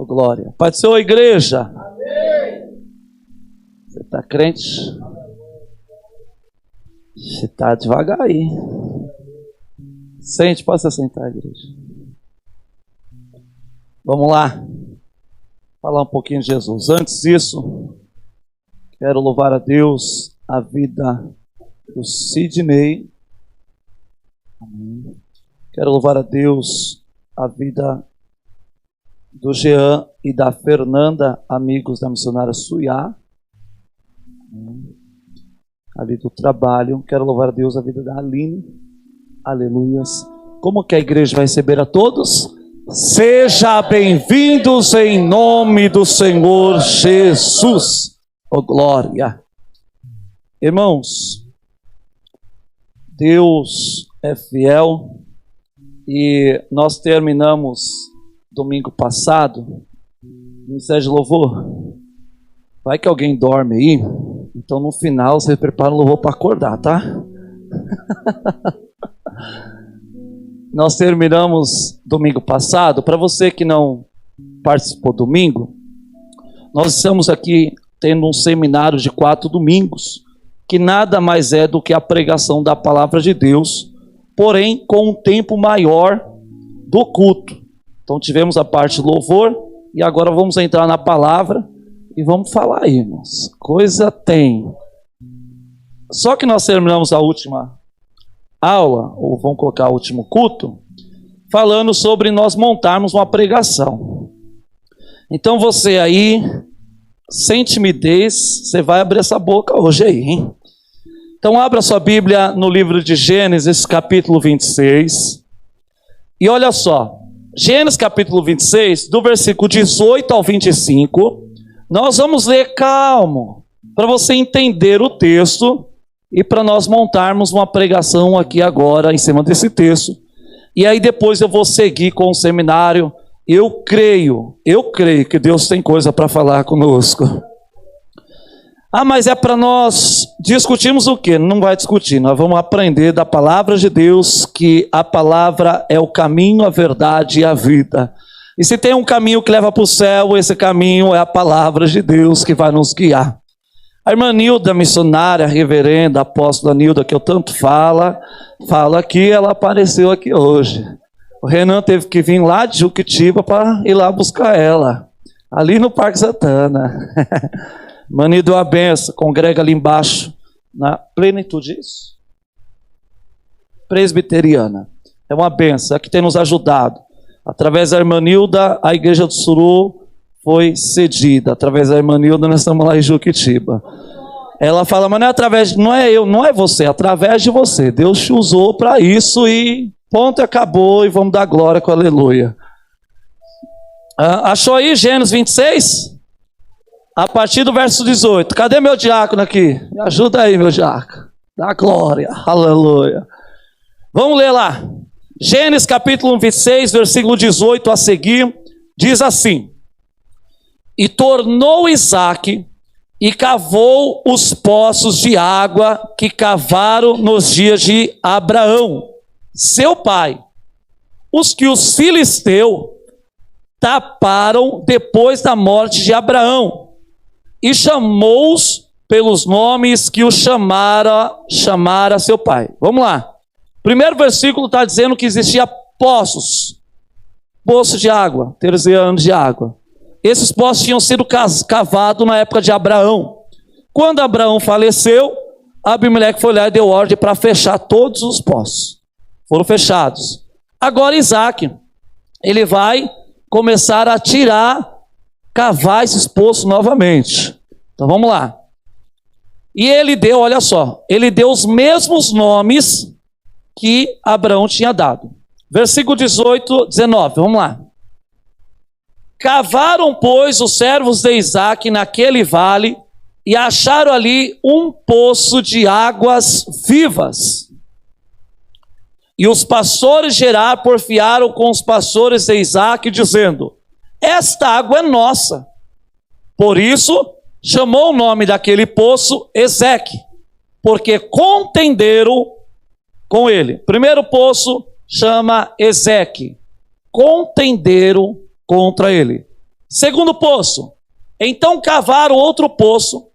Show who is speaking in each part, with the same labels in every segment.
Speaker 1: glória. Pai do Senhor, igreja. Amém. Você está crente? Você está devagar aí. Sente, pode se sentar, igreja. Vamos lá. Falar um pouquinho de Jesus. Antes disso, quero louvar a Deus, a vida do Sidney. Amém. Quero louvar a Deus, a vida do Jean e da Fernanda, amigos da missionária Suyá, ali do trabalho. Quero louvar a Deus, a vida da Aline. Aleluias. Como que a igreja vai receber a todos? Seja bem-vindos em nome do Senhor Jesus. Oh, glória. Irmãos, Deus é fiel e nós terminamos domingo passado Ministério de Louvor. Vai que alguém dorme aí, então no final você prepara o louvor para acordar, tá? Nós terminamos domingo passado. Para você que não participou domingo, nós estamos aqui tendo um seminário de 4 domingos, que nada mais é do que a pregação da palavra de Deus, porém com um tempo maior do culto. Então tivemos a parte do louvor e agora vamos entrar na palavra e vamos falar aí, irmãos. Coisa tem. Só que nós terminamos a última aula, ou vamos colocar o último culto, falando sobre nós montarmos uma pregação. Então você aí, sem timidez, você vai abrir essa boca hoje aí, hein? Então abra sua Bíblia no livro de Gênesis, capítulo 26. E olha só, Gênesis capítulo 26, do versículo 18 ao 25, nós vamos ler calmo, para você entender o texto e para nós montarmos uma pregação aqui agora em cima desse texto. E aí depois eu vou seguir com o seminário. Eu creio que Deus tem coisa para falar conosco. Ah, mas é para nós discutirmos o quê? Não vai discutir, nós vamos aprender da palavra de Deus, que a palavra é o caminho, a verdade e a vida. E se tem um caminho que leva para o céu, esse caminho é a palavra de Deus que vai nos guiar. A irmã Nilda, missionária, reverenda, apóstola Nilda, que eu tanto falo aqui, ela apareceu aqui hoje. O Renan teve que vir lá de Juquitiba para ir lá buscar ela, ali no Parque Santana. Irmã Nilda é uma benção, congrega ali embaixo, na plenitude disso? Presbiteriana. É uma benção, é que tem nos ajudado. Através da irmã Nilda, a igreja do Suru foi cedida. Através da irmã Nilda, nós estamos lá em Juquitiba. Ela fala, mas não é eu, não é você, é através de você. Deus te usou para isso e ponto, acabou, e vamos dar glória com aleluia. Achou aí Gênesis 26? A partir do verso 18. Cadê meu diácono aqui? Me ajuda aí, meu diácono. Dá glória, aleluia. Vamos ler lá. Gênesis capítulo 26, versículo 18 a seguir, diz assim: E tornou Isaque e cavou os poços de água que cavaram nos dias de Abraão, seu pai, os que os filisteus taparam depois da morte de Abraão, e chamou-os pelos nomes que o chamara seu pai. Vamos lá. Primeiro versículo está dizendo que existia poços de água, terceanos de água. Esses poços tinham sido cavados na época de Abraão. Quando Abraão faleceu, Abimeleque foi lá e deu ordem para fechar todos os poços. Foram fechados. Agora Isaque, ele vai começar a cavar esses poços novamente. Então vamos lá. E ele deu, olha só, ele deu os mesmos nomes que Abraão tinha dado. Versículo 18, 19, vamos lá. Cavaram, pois, os servos de Isaque naquele vale e acharam ali um poço de águas vivas. E os pastores de Gerar porfiaram com os pastores de Isaque, dizendo: esta água é nossa. Por isso, chamou o nome daquele poço Ezeque, porque contenderam com ele. Primeiro poço chama Ezeque. Contenderam contra ele. Segundo poço. Então cavaram outro poço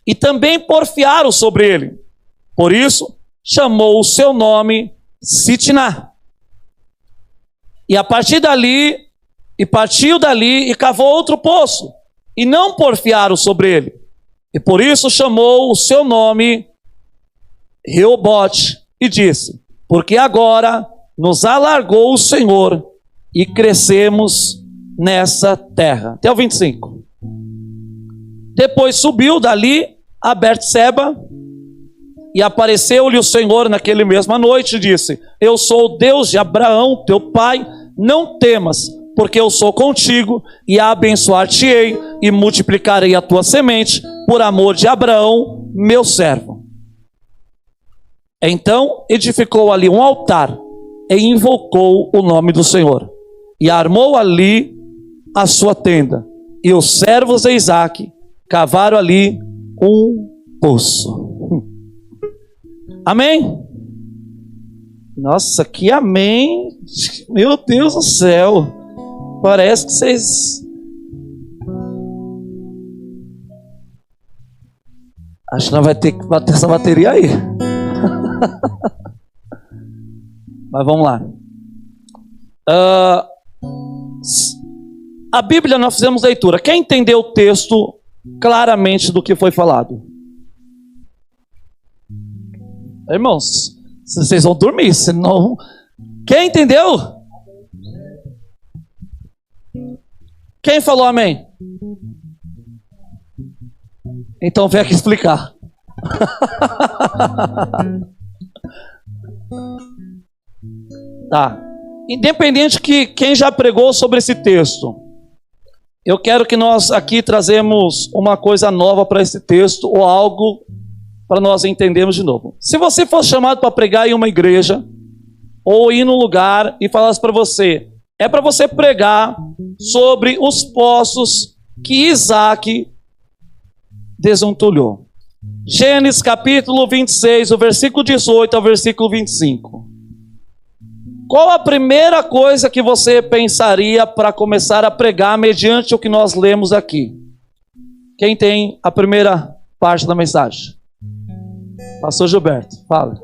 Speaker 1: e também porfiaram sobre ele. Por isso, chamou o seu nome Sitná. E partiu dali e cavou outro poço, e não porfiaram sobre ele. E por isso chamou o seu nome Reobote, e disse: porque agora nos alargou o Senhor, e crescemos nessa terra. Até o 25. Depois subiu dali a Berseba, e apareceu-lhe o Senhor naquele mesma noite e disse: eu sou o Deus de Abraão, teu pai, não temas, porque eu sou contigo, e abençoar-te-ei, e multiplicarei a tua semente, por amor de Abraão, meu servo. Então edificou ali um altar, e invocou o nome do Senhor, e armou ali a sua tenda, e os servos de Isaque cavaram ali um poço. Amém? Nossa, que amém! Meu Deus do céu! Parece que vocês... Acho que nós vamos ter que bater essa bateria aí. Mas vamos lá. A Bíblia, nós fizemos leitura. Quem entendeu o texto claramente do que foi falado? Irmãos, vocês vão dormir, senão... Quem entendeu? Quem falou amém? Então vem aqui explicar. Tá. Independente que quem já pregou sobre esse texto, eu quero que nós aqui trazemos uma coisa nova para esse texto, ou algo para nós entendermos de novo. Se você fosse chamado para pregar em uma igreja, ou ir num lugar e falasse para você, é para você pregar sobre os poços que Isaque desentulhou. Gênesis capítulo 26, o versículo 18 ao versículo 25. Qual a primeira coisa que você pensaria para começar a pregar mediante o que nós lemos aqui? Quem tem a primeira parte da mensagem? Pastor Gilberto, fala.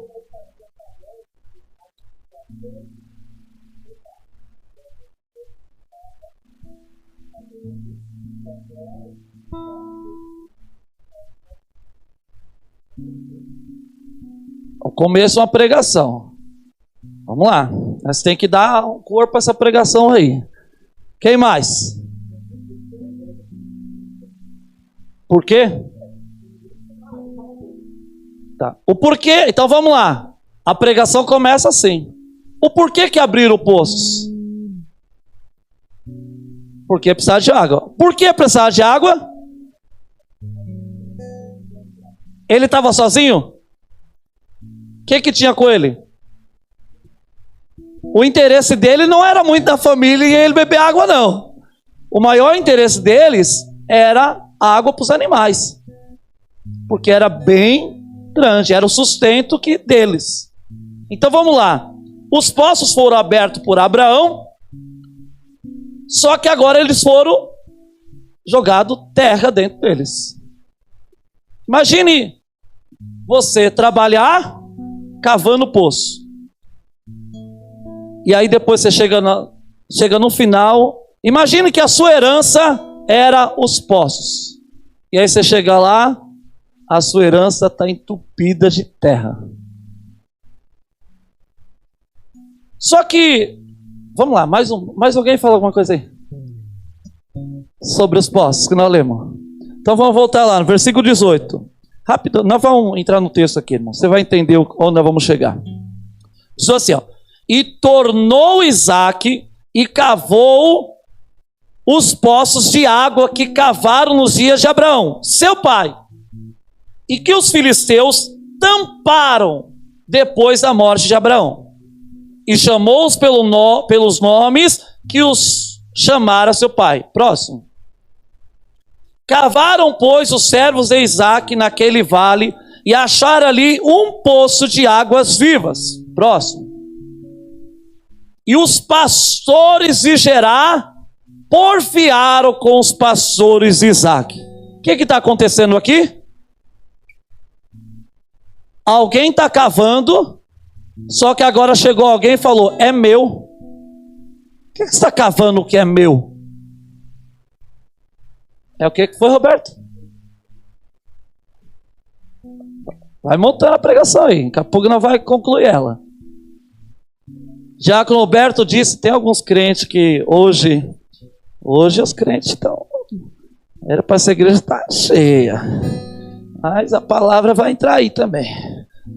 Speaker 1: O começo é uma pregação. Vamos lá. Nós tem que dar um corpo a essa pregação aí. Quem mais? Por quê? Tá. O porquê? Então vamos lá. A pregação começa assim. O porquê que abriram poços? Porque precisava de água. Por que precisava de água? Ele estava sozinho? O que tinha com ele? O interesse dele não era muito da família e ele beber água, não. O maior interesse deles era água para os animais. Porque era bem grande, era o sustento deles. Então vamos lá. Os poços foram abertos por Abraão, só que agora eles foram jogados terra dentro deles. Imagine você trabalhar cavando poço. E aí depois você chega no final. Imagine que a sua herança era os poços. E aí você chega lá, a sua herança está entupida de terra. Só que, vamos lá, mais alguém fala alguma coisa aí? Sobre os poços que nós lemos. Então vamos voltar lá no versículo 18. Rápido, nós vamos entrar no texto aqui, irmão. Você vai entender onde nós vamos chegar. Diz assim, ó. E tornou Isaque e cavou os poços de água que cavaram nos dias de Abraão, seu pai, e que os filisteus tamparam depois da morte de Abraão. E chamou-os pelos nomes que os chamara seu pai. Próximo. Cavaram, pois, os servos de Isaque naquele vale e acharam ali um poço de águas vivas. Próximo. E os pastores de Gerar porfiaram com os pastores de Isaac. O que está acontecendo aqui? Alguém está cavando, só que agora chegou alguém e falou: é meu. O que você está cavando o que é meu? É o que foi, Roberto? Vai montando a pregação aí, daqui a pouco não vai concluir ela. Já que o Roberto disse, tem alguns crentes que hoje os crentes estão... Era para essa igreja estar cheia. Mas a palavra vai entrar aí também.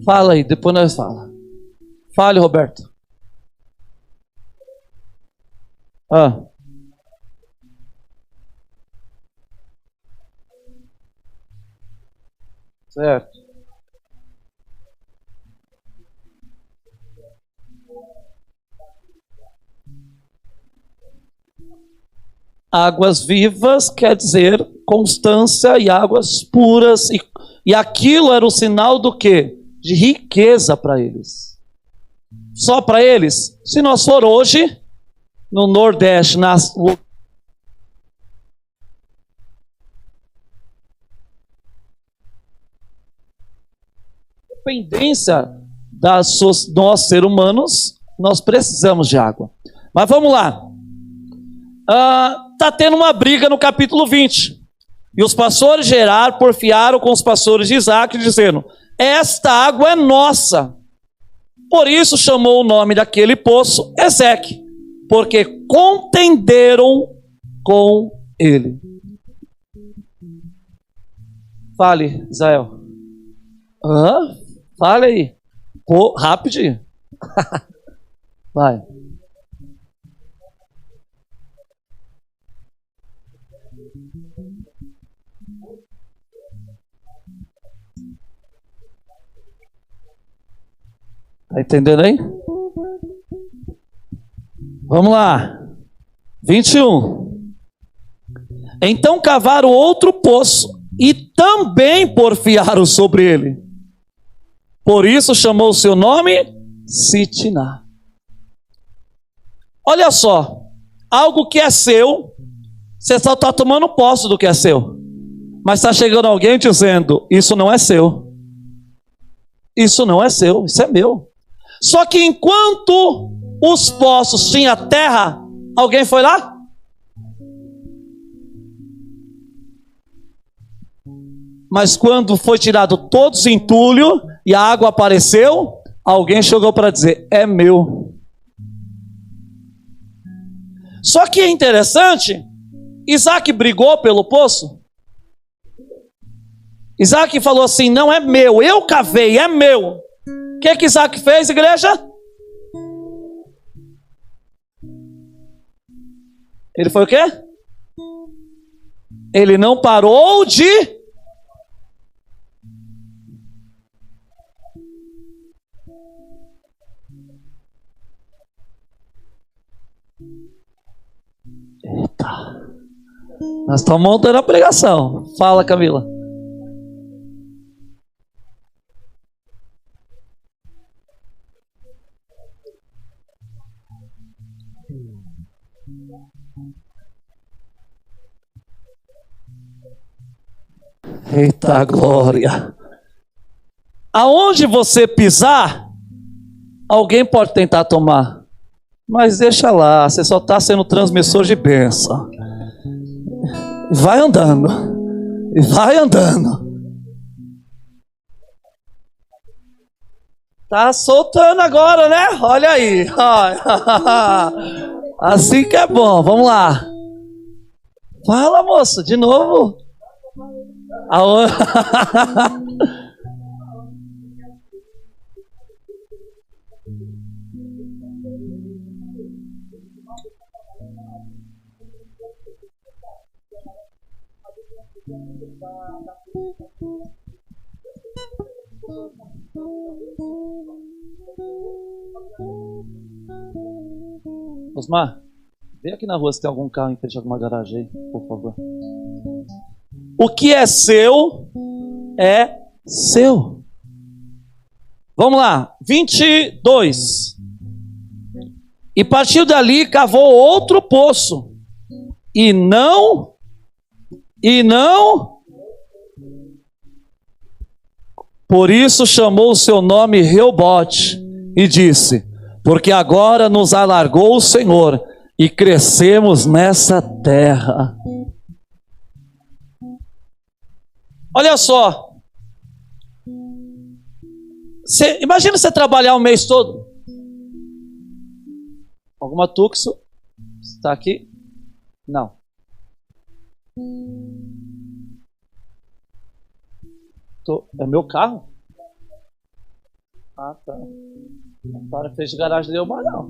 Speaker 1: Fala aí, depois nós falamos. Fale, Roberto. Certo. Águas vivas quer dizer constância e águas puras. E aquilo era o sinal do quê? De riqueza para eles. Só para eles? Se nós for hoje, no Nordeste, nas... dependência nós seres humanos, nós precisamos de água. Mas vamos lá. Está tendo uma briga no capítulo 20. E os pastores de Gerar porfiaram com os pastores de Isaac, dizendo: esta água é nossa. Por isso chamou o nome daquele poço Ezeque, porque contenderam com ele. Fale, Israel. Fale aí. Rapidinho. Vai. Está entendendo aí? Vamos lá. 21. Então cavaram outro poço e também porfiaram sobre ele. Por isso chamou o seu nome Sitná. Olha só. Algo que é seu, você só está tomando posse do que é seu. Mas está chegando alguém dizendo: isso não é seu. Isso não é seu, isso é meu. Só que enquanto os poços tinham terra, alguém foi lá? Mas quando foi tirado todos os entulhos e a água apareceu, alguém chegou para dizer: é meu. Só que é interessante, Isaac brigou pelo poço. Isaac falou assim: não é meu, eu cavei, é meu. O que Isaac fez, igreja? Ele foi o quê? Ele não parou de... Eita. Nós estamos montando a pregação. Fala, Camila. Eita glória. Aonde você pisar, alguém pode tentar tomar. Mas deixa lá, você só está sendo transmissor de bênção. Vai andando. Vai andando. Tá soltando agora, né? Olha aí. Assim que é bom. Vamos lá. Fala, moça, de novo. Osmar, vem aqui na rua se tem algum carro em frente a alguma garagem aí, por favor. O que é seu é seu. Vamos lá, 22. E partiu dali, cavou outro poço e não, por isso chamou o seu nome Reobote e disse: porque agora nos alargou o Senhor e crescemos nessa terra. Olha só, imagina você trabalhar o mês todo. Alguma tuxo? Está aqui? Não. É meu carro? Ah, tá. Para fez de garagem deu mais não.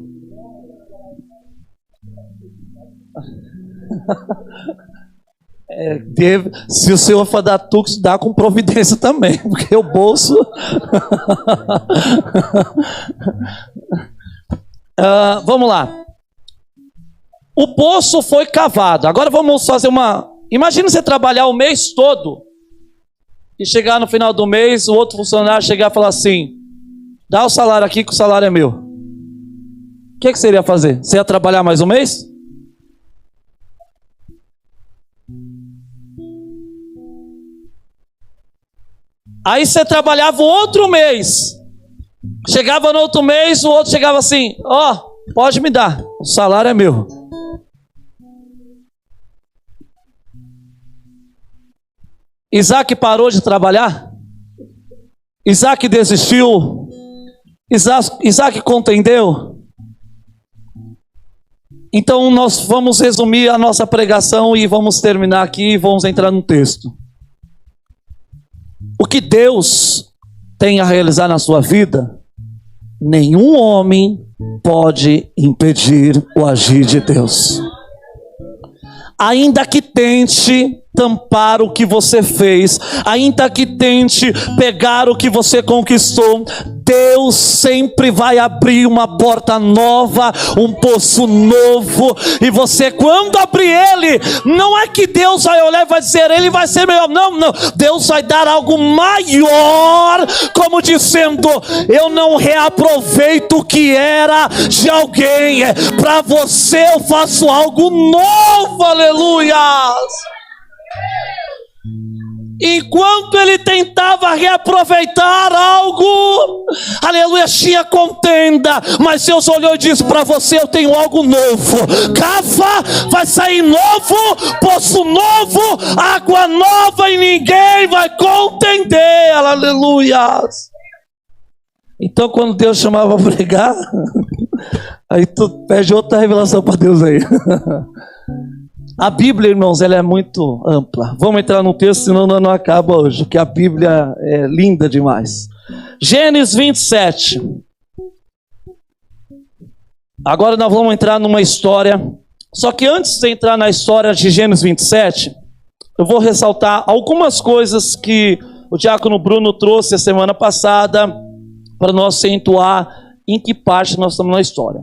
Speaker 1: Se o senhor for dar tux, dá com providência também, porque o bolso. Vamos lá. O poço foi cavado. Agora vamos fazer uma. Imagina você trabalhar o mês todo e chegar no final do mês, o outro funcionário chegar e falar assim: dá o salário aqui que o salário é meu. O que você iria fazer? Você ia trabalhar mais um mês? Aí você trabalhava o outro mês. Chegava no outro mês, o outro chegava assim: ó, pode me dar, o salário é meu. Isaac parou de trabalhar? Isaac desistiu? Isaac contendeu? Então nós vamos resumir a nossa pregação e vamos terminar aqui e vamos entrar no texto. O que Deus tem a realizar na sua vida, nenhum homem pode impedir o agir de Deus. Ainda que tente tampar o que você fez, ainda que tente pegar o que você conquistou, Deus sempre vai abrir uma porta nova, um poço novo, e você, quando abrir ele, não é que Deus vai olhar e vai dizer, ele vai ser melhor, não, Deus vai dar algo maior, como dizendo, eu não reaproveito o que era de alguém, para você eu faço algo novo, aleluia. Enquanto ele tentava reaproveitar algo, aleluia, tinha contenda, mas Deus olhou e disse: para você eu tenho algo novo, cava, vai sair novo, poço novo, água nova, e ninguém vai contender, aleluia. Então quando Deus chamava para pregar, aí tu pede outra revelação para Deus aí. A Bíblia, irmãos, ela é muito ampla. Vamos entrar no texto, senão não acaba hoje, porque a Bíblia é linda demais. Gênesis 27. Agora nós vamos entrar numa história. Só que antes de entrar na história de Gênesis 27, eu vou ressaltar algumas coisas que o diácono Bruno trouxe a semana passada, para nós acentuar em que parte nós estamos na história.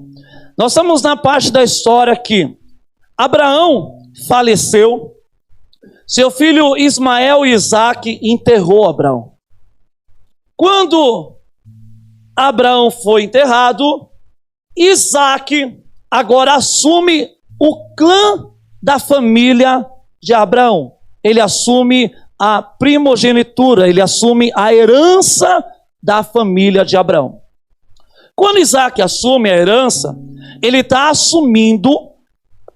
Speaker 1: Nós estamos na parte da história que Abraão faleceu, seu filho Ismael e Isaac enterrou Abraão. Quando Abraão foi enterrado, Isaac agora assume o clã da família de Abraão. Ele assume a primogenitura, ele assume a herança da família de Abraão. Quando Isaac assume a herança, ele está assumindo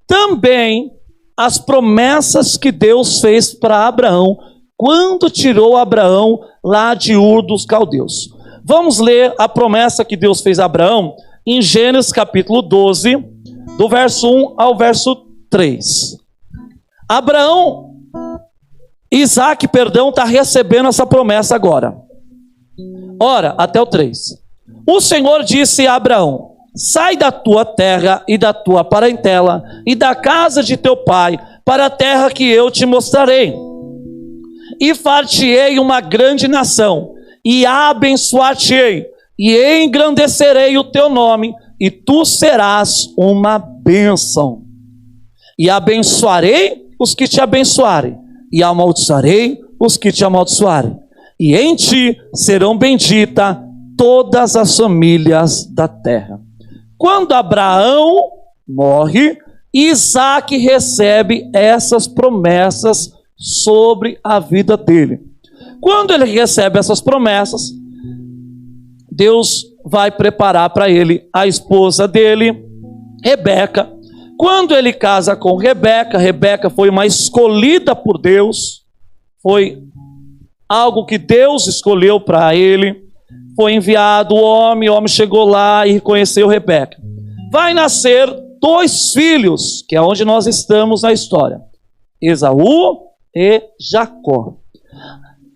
Speaker 1: também as promessas que Deus fez para Abraão, quando tirou Abraão lá de Ur dos Caldeus. Vamos ler a promessa que Deus fez a Abraão em Gênesis capítulo 12, do verso 1 ao verso 3. Isaac, está recebendo essa promessa agora. Ora, até o 3. O Senhor disse a Abraão: sai da tua terra e da tua parentela e da casa de teu pai para a terra que eu te mostrarei. E far-te-ei uma grande nação, e a abençoar-te-ei, e engrandecerei o teu nome, e tu serás uma bênção. E abençoarei os que te abençoarem, e amaldiçoarei os que te amaldiçoarem. E em ti serão benditas todas as famílias da terra. Quando Abraão morre, Isaac recebe essas promessas sobre a vida dele. Quando ele recebe essas promessas, Deus vai preparar para ele a esposa dele, Rebeca. Quando ele casa com Rebeca, Rebeca foi uma escolhida por Deus, foi algo que Deus escolheu para ele. Foi enviado o homem chegou lá e reconheceu Rebeca. Vai nascer 2 filhos, que é onde nós estamos na história: Esaú e Jacó.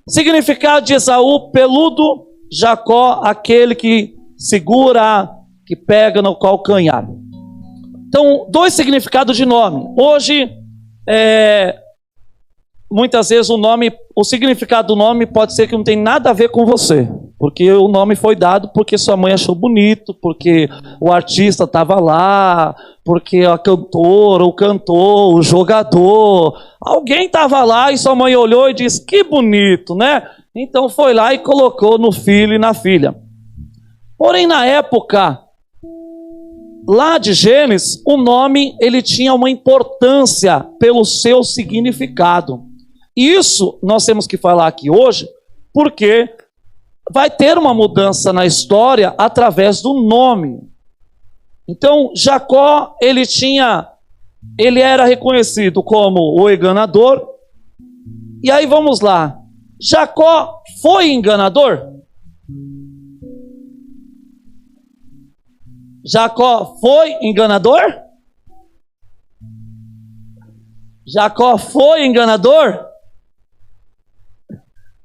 Speaker 1: Significado de Esaú: peludo, Jacó, aquele que segura, que pega no calcanhar. Então, 2 significados de nome. Hoje, muitas vezes o significado do nome pode ser que não tem nada a ver com você, porque o nome foi dado porque sua mãe achou bonito, porque o artista estava lá, porque a cantora, o cantor, o jogador, alguém estava lá e sua mãe olhou e disse: que bonito, né? Então foi lá e colocou no filho e na filha. Porém, na época lá de Gênesis, o nome ele tinha uma importância pelo seu significado. Isso nós temos que falar aqui hoje, porque vai ter uma mudança na história através do nome. Então, Jacó, ele era reconhecido como o enganador. E aí vamos lá. Jacó foi enganador? Jacó foi enganador? Jacó foi enganador?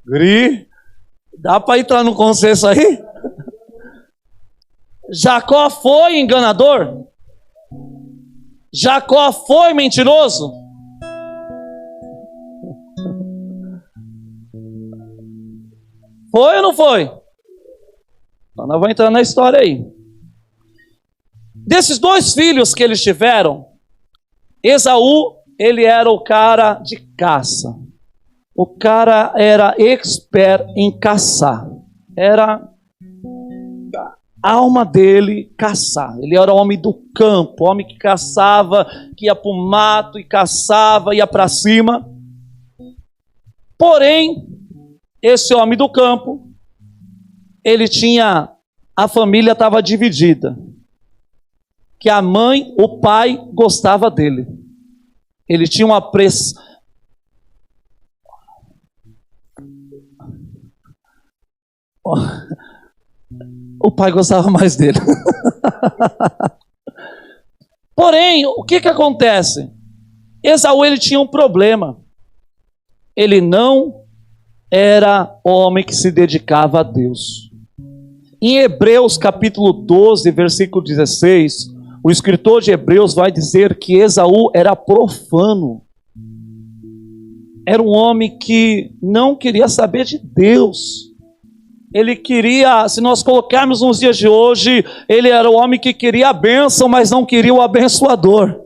Speaker 1: Gri, dá para entrar no consenso aí? Jacó foi enganador? Jacó foi mentiroso? Foi ou não foi? Então nós vamos entrar na história aí. Desses 2 filhos que eles tiveram, Esaú, ele era o cara de caça. O cara era expert em caçar. Era a alma dele caçar. Ele era homem do campo, homem que caçava, que ia para o mato e caçava, ia para cima. Porém, esse homem do campo, a família estava dividida. Que a mãe, o pai gostava dele. Ele tinha uma pressa. O pai gostava mais dele. Porém, o que acontece? Esaú, ele tinha um problema. Ele não era homem que se dedicava a Deus. Em Hebreus capítulo 12, versículo 16, o escritor de Hebreus vai dizer que Esaú era profano. Era um homem que não queria saber de Deus. Ele queria, se nós colocarmos nos dias de hoje, ele era o homem que queria a bênção, mas não queria o abençoador.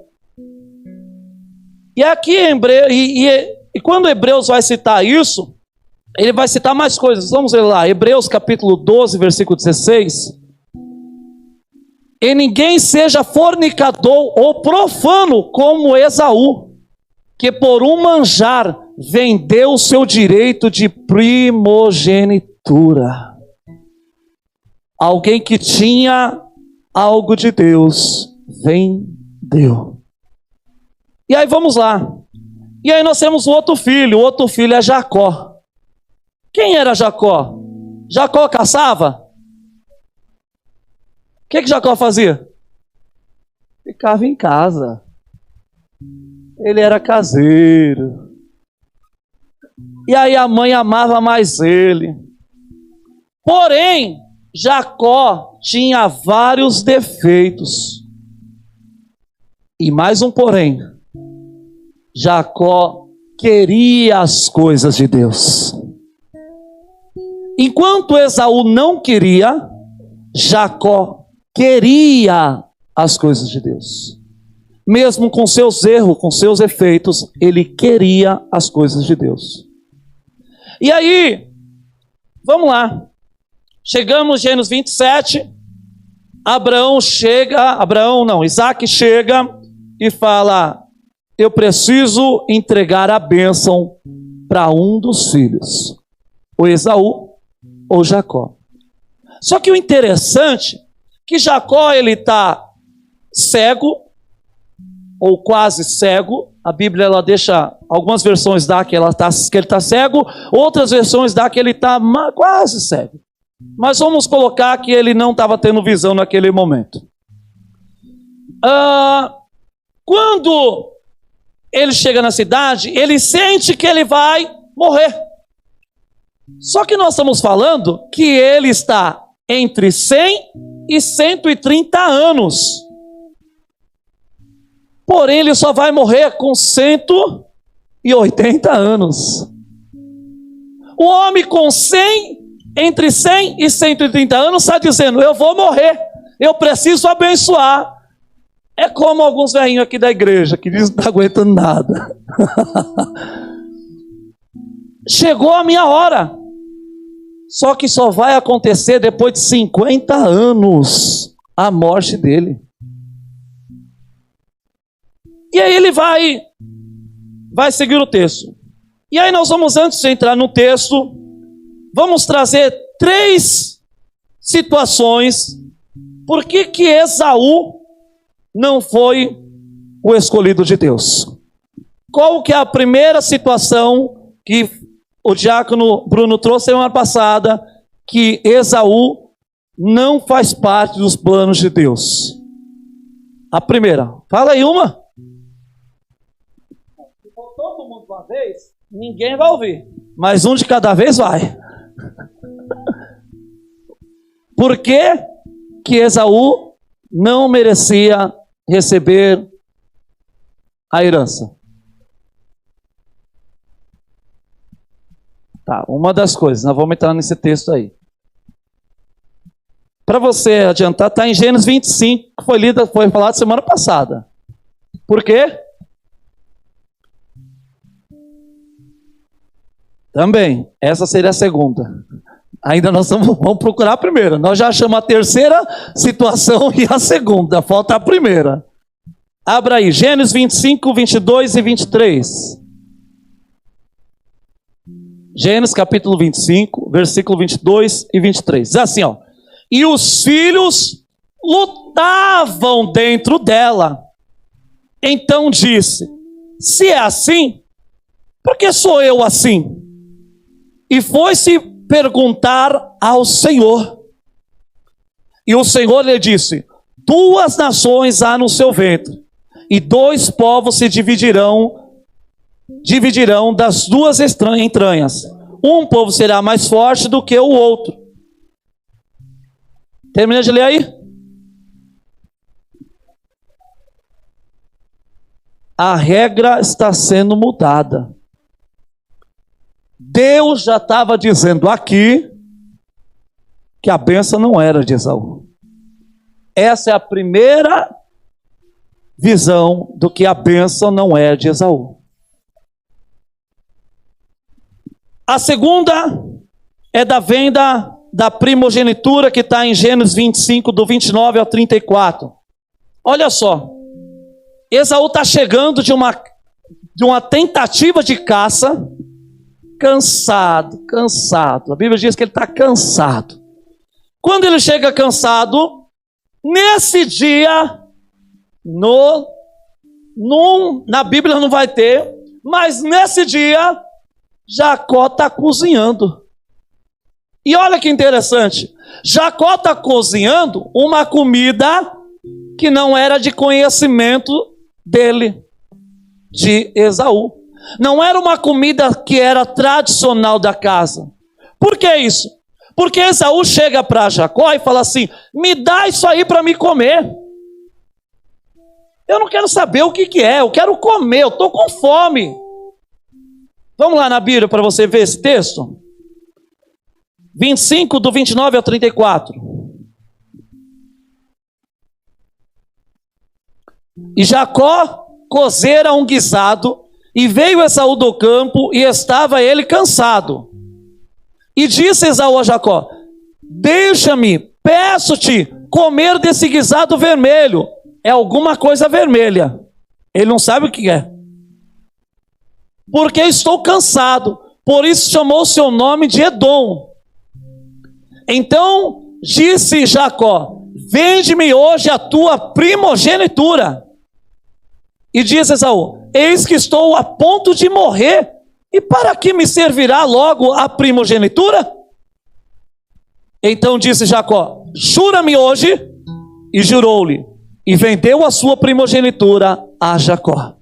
Speaker 1: E aqui em Hebreus, e quando Hebreus vai citar isso, ele vai citar mais coisas. Vamos ler lá, Hebreus capítulo 12, versículo 16. E ninguém seja fornicador ou profano como Esaú, que por um manjar vendeu o seu direito de primogenitura. Alguém que tinha algo de Deus, vendeu. E aí vamos lá. E aí nós temos o outro filho é Jacó. Quem era Jacó? Jacó caçava? O que Jacó fazia? Ficava em casa. Ele era caseiro. E aí a mãe amava mais ele. Porém, Jacó tinha vários defeitos. E mais um porém. Jacó queria as coisas de Deus. Enquanto Esaú não queria, Jacó queria as coisas de Deus. Mesmo com seus erros, com seus efeitos, ele queria as coisas de Deus. E aí, vamos lá. Chegamos em Gênesis 27. Isaac chega e fala: eu preciso entregar a bênção para um dos filhos, ou Esaú ou Jacó. Só que o interessante é que Jacó, ele está cego, ou quase cego. A Bíblia, ela deixa, algumas versões dá que ele está cego, outras versões dá que ele está quase cego. Mas vamos colocar que ele não estava tendo visão naquele momento. Quando ele chega na cidade, ele sente que ele vai morrer. Só que nós estamos falando que ele está entre 100 e 130 anos. Porém, ele só vai morrer com 180 anos. O homem com 100, entre 100 e 130 anos, está dizendo: eu vou morrer, eu preciso abençoar. É como alguns velhinhos aqui da igreja, que dizem que não está aguentando nada. Chegou a minha hora. Só que só vai acontecer depois de 50 anos a morte dele. E aí ele vai seguir o texto. E aí nós vamos, antes de entrar no texto, vamos trazer 3 situações. Por que Esaú não foi o escolhido de Deus? Qual que é a primeira situação que o diácono Bruno trouxe semana passada, que Esaú não faz parte dos planos de Deus? A primeira, fala aí uma. Se for todo mundo uma vez, ninguém vai ouvir, mas um de cada vez vai. Por que Esaú não merecia receber a herança? Tá, uma das coisas, nós vamos entrar nesse texto aí. Para você adiantar, está em Gênesis 25, que foi falado semana passada. Por quê? Também, essa seria a segunda. Ainda nós vamos procurar a primeira. Nós já achamos a terceira situação e a segunda. Falta a primeira. Abra aí, Gênesis 25, 22 e 23. Gênesis capítulo 25, versículo 22 e 23. Diz assim, ó: e os filhos lutavam dentro dela. Então disse: se é assim, por que sou eu assim? E foi-se perguntar ao Senhor. E o Senhor lhe disse: 2 nações há no seu ventre, e 2 povos se dividirão das 2 entranhas. Um povo será mais forte do que o outro. Termina de ler aí. A regra está sendo mudada. Deus já estava dizendo aqui que a bênção não era de Esaú. Essa é a primeira visão do que a bênção não é de Esaú. A segunda é da venda da primogenitura, que está em Gênesis 25, do 29 ao 34. Olha só, Esaú está chegando de uma tentativa de caça, cansado. A Bíblia diz que ele está cansado. Quando ele chega cansado, nesse dia, na Bíblia não vai ter, mas nesse dia, Jacó está cozinhando. E olha que interessante, Jacó está cozinhando uma comida que não era de conhecimento dele, de Esaú. Não era uma comida que era tradicional da casa. Por que isso? Porque Esaú chega para Jacó e fala assim: me dá isso aí para me comer. Eu não quero saber o que é, eu quero comer, eu estou com fome. Vamos lá na Bíblia para você ver esse texto. 25, do 29 ao 34. E Jacó cozera um guisado, e veio Esaú do campo, e estava ele cansado. E disse Esaú a Jacó: deixa-me, peço-te, comer desse guisado vermelho. É alguma coisa vermelha. Ele não sabe o que é. Porque estou cansado, por isso chamou o seu nome de Edom. Então disse Jacó: vende-me hoje a tua primogenitura. E diz Esaú: eis que estou a ponto de morrer, e para que me servirá logo a primogenitura? Então disse Jacó: jura-me hoje. E jurou-lhe, e vendeu a sua primogenitura a Jacó.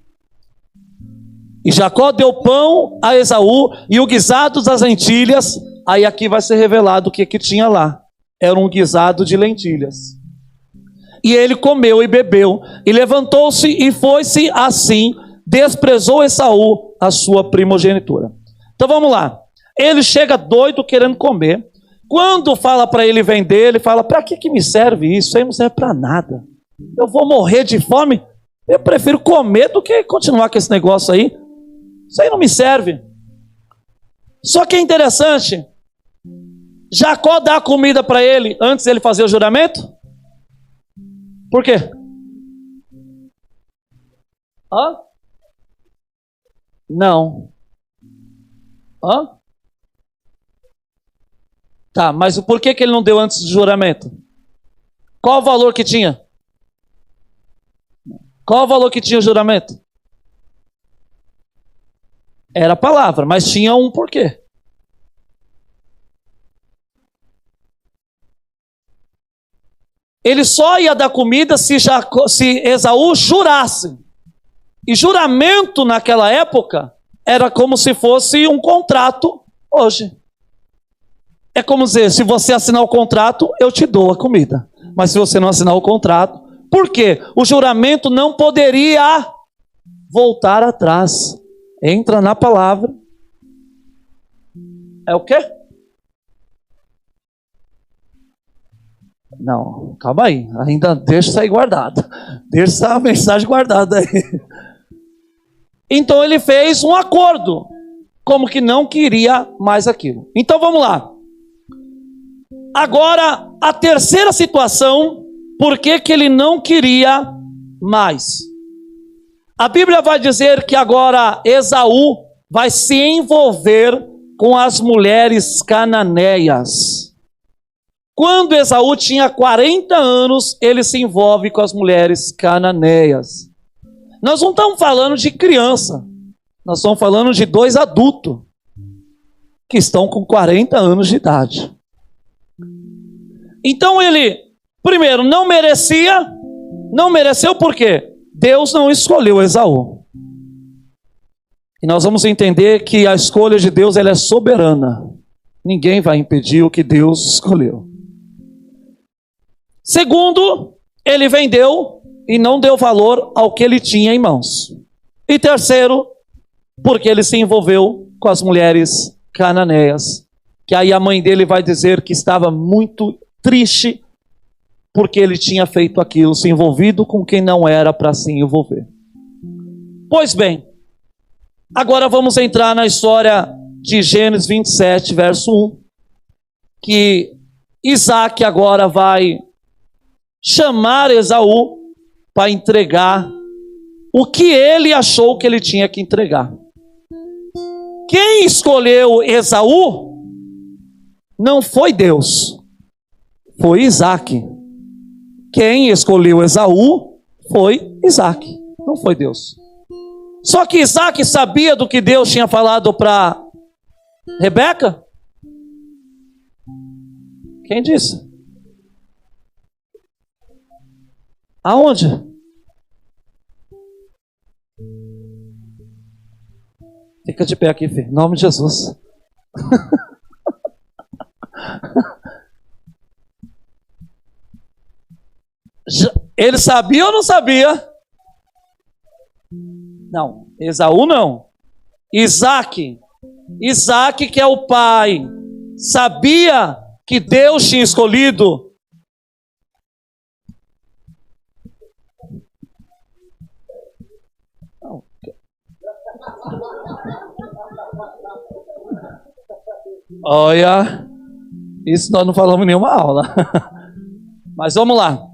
Speaker 1: E Jacó deu pão a Esaú e o guisado das lentilhas. Aí aqui vai ser revelado o que tinha lá. Era um guisado de lentilhas. E ele comeu e bebeu, e levantou-se e foi-se assim, desprezou Esaú a sua primogenitura. Então vamos lá. Ele chega doido querendo comer. Quando fala para ele vender, ele fala: para que me serve isso? Isso aí não serve para nada. Eu vou morrer de fome. Eu prefiro comer do que continuar com esse negócio aí. Isso aí não me serve. Só que é interessante, Jacó dá a comida para ele antes dele fazer o juramento. Por quê? Hã? Não. Hã? Tá, mas por que ele não deu antes do juramento? Qual o valor que tinha? Qual o valor que tinha o juramento? Era a palavra, mas tinha um porquê. Ele só ia dar comida se Esaú jurasse. E juramento naquela época era como se fosse um contrato hoje. É como dizer: se você assinar o contrato, eu te dou a comida. Mas se você não assinar o contrato, por quê? O juramento não poderia voltar atrás. Entra na palavra. É o quê? Não, calma aí. Ainda deixa isso aí guardado. Deixa essa mensagem guardada aí. Então ele fez um acordo, como que não queria mais aquilo. Então vamos lá. Agora, a terceira situação, por que ele não queria mais? A Bíblia vai dizer que agora Esaú vai se envolver com as mulheres cananeias. Quando Esaú tinha 40 anos, ele se envolve com as mulheres cananeias. Nós não estamos falando de criança, nós estamos falando de 2 adultos que estão com 40 anos de idade. Então ele, primeiro, não mereceu por quê? Deus não escolheu Esaú. E nós vamos entender que a escolha de Deus, ela é soberana. Ninguém vai impedir o que Deus escolheu. Segundo, ele vendeu e não deu valor ao que ele tinha em mãos. E terceiro, porque ele se envolveu com as mulheres cananeias. Que aí a mãe dele vai dizer que estava muito triste porque ele tinha feito aquilo, se envolvido com quem não era para se envolver. Pois bem, agora vamos entrar na história de Gênesis 27, verso 1, que Isaac agora vai chamar Esaú para entregar o que ele achou que ele tinha que entregar. Quem escolheu Esaú não foi Deus, foi Isaac. Quem escolheu Esaú foi Isaac, não foi Deus. Só que Isaac sabia do que Deus tinha falado para Rebeca? Quem disse? Aonde? Fica de pé aqui, filho. Em nome de Jesus. Ele sabia ou não sabia? Não, Esaú não. Isaac, que é o pai, sabia que Deus tinha escolhido. Olha, isso nós não falamos em nenhuma aula. Mas vamos lá.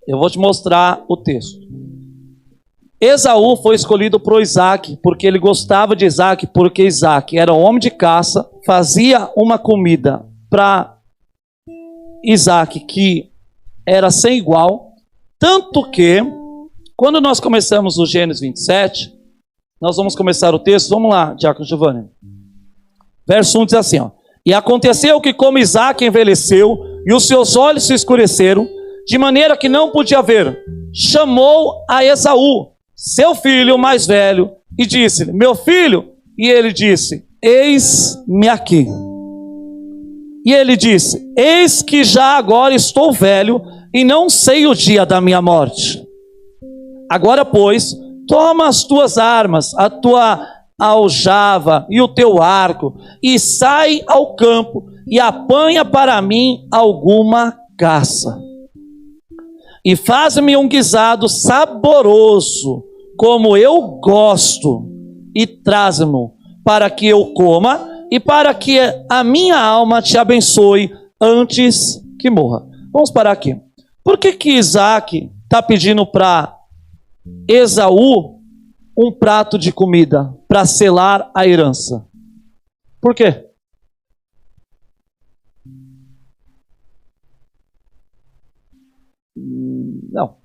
Speaker 1: Eu vou te mostrar o texto. Esaú foi escolhido por Isaac, porque ele gostava de Isaac, porque Isaac era homem de caça, fazia uma comida para Isaac que era sem igual, tanto que, quando nós começamos o Gênesis 27, nós vamos começar o texto, vamos lá, Diácono Giovanni. Verso 1 diz assim, ó: E aconteceu que como Isaac envelheceu, e os seus olhos se escureceram, de maneira que não podia ver, chamou a Esaú, seu filho mais velho, e disse-lhe: Meu filho. E ele disse: Eis-me aqui. E ele disse: Eis que já agora estou velho, e não sei o dia da minha morte. Agora, pois, toma as tuas armas, a tua aljava e o teu arco, e sai ao campo, e apanha para mim alguma caça. E faz-me um guisado saboroso, como eu gosto, e traz-me para que eu coma, e para que a minha alma te abençoe antes que morra. Vamos parar aqui. Por que Isaac está pedindo para Esaú um prato de comida para selar a herança? Por quê? Não.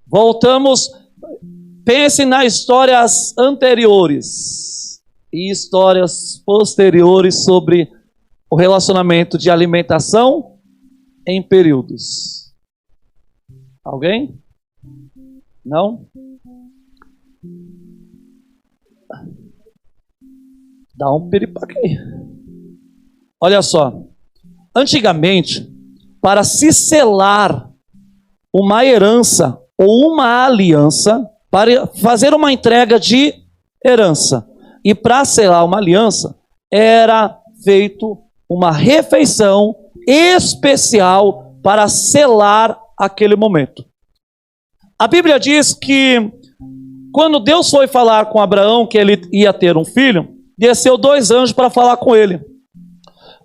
Speaker 1: Voltamos, pense nas histórias anteriores e histórias posteriores sobre o relacionamento de alimentação em períodos. Alguém? Não? Dá um piripaque aí. Olha só. Antigamente, para se selar uma herança ou uma aliança, para fazer uma entrega de herança e para selar uma aliança, era feito uma refeição especial para selar aquele momento. A Bíblia diz que quando Deus foi falar com Abraão que ele ia ter um filho, desceu 2 anjos para falar com ele.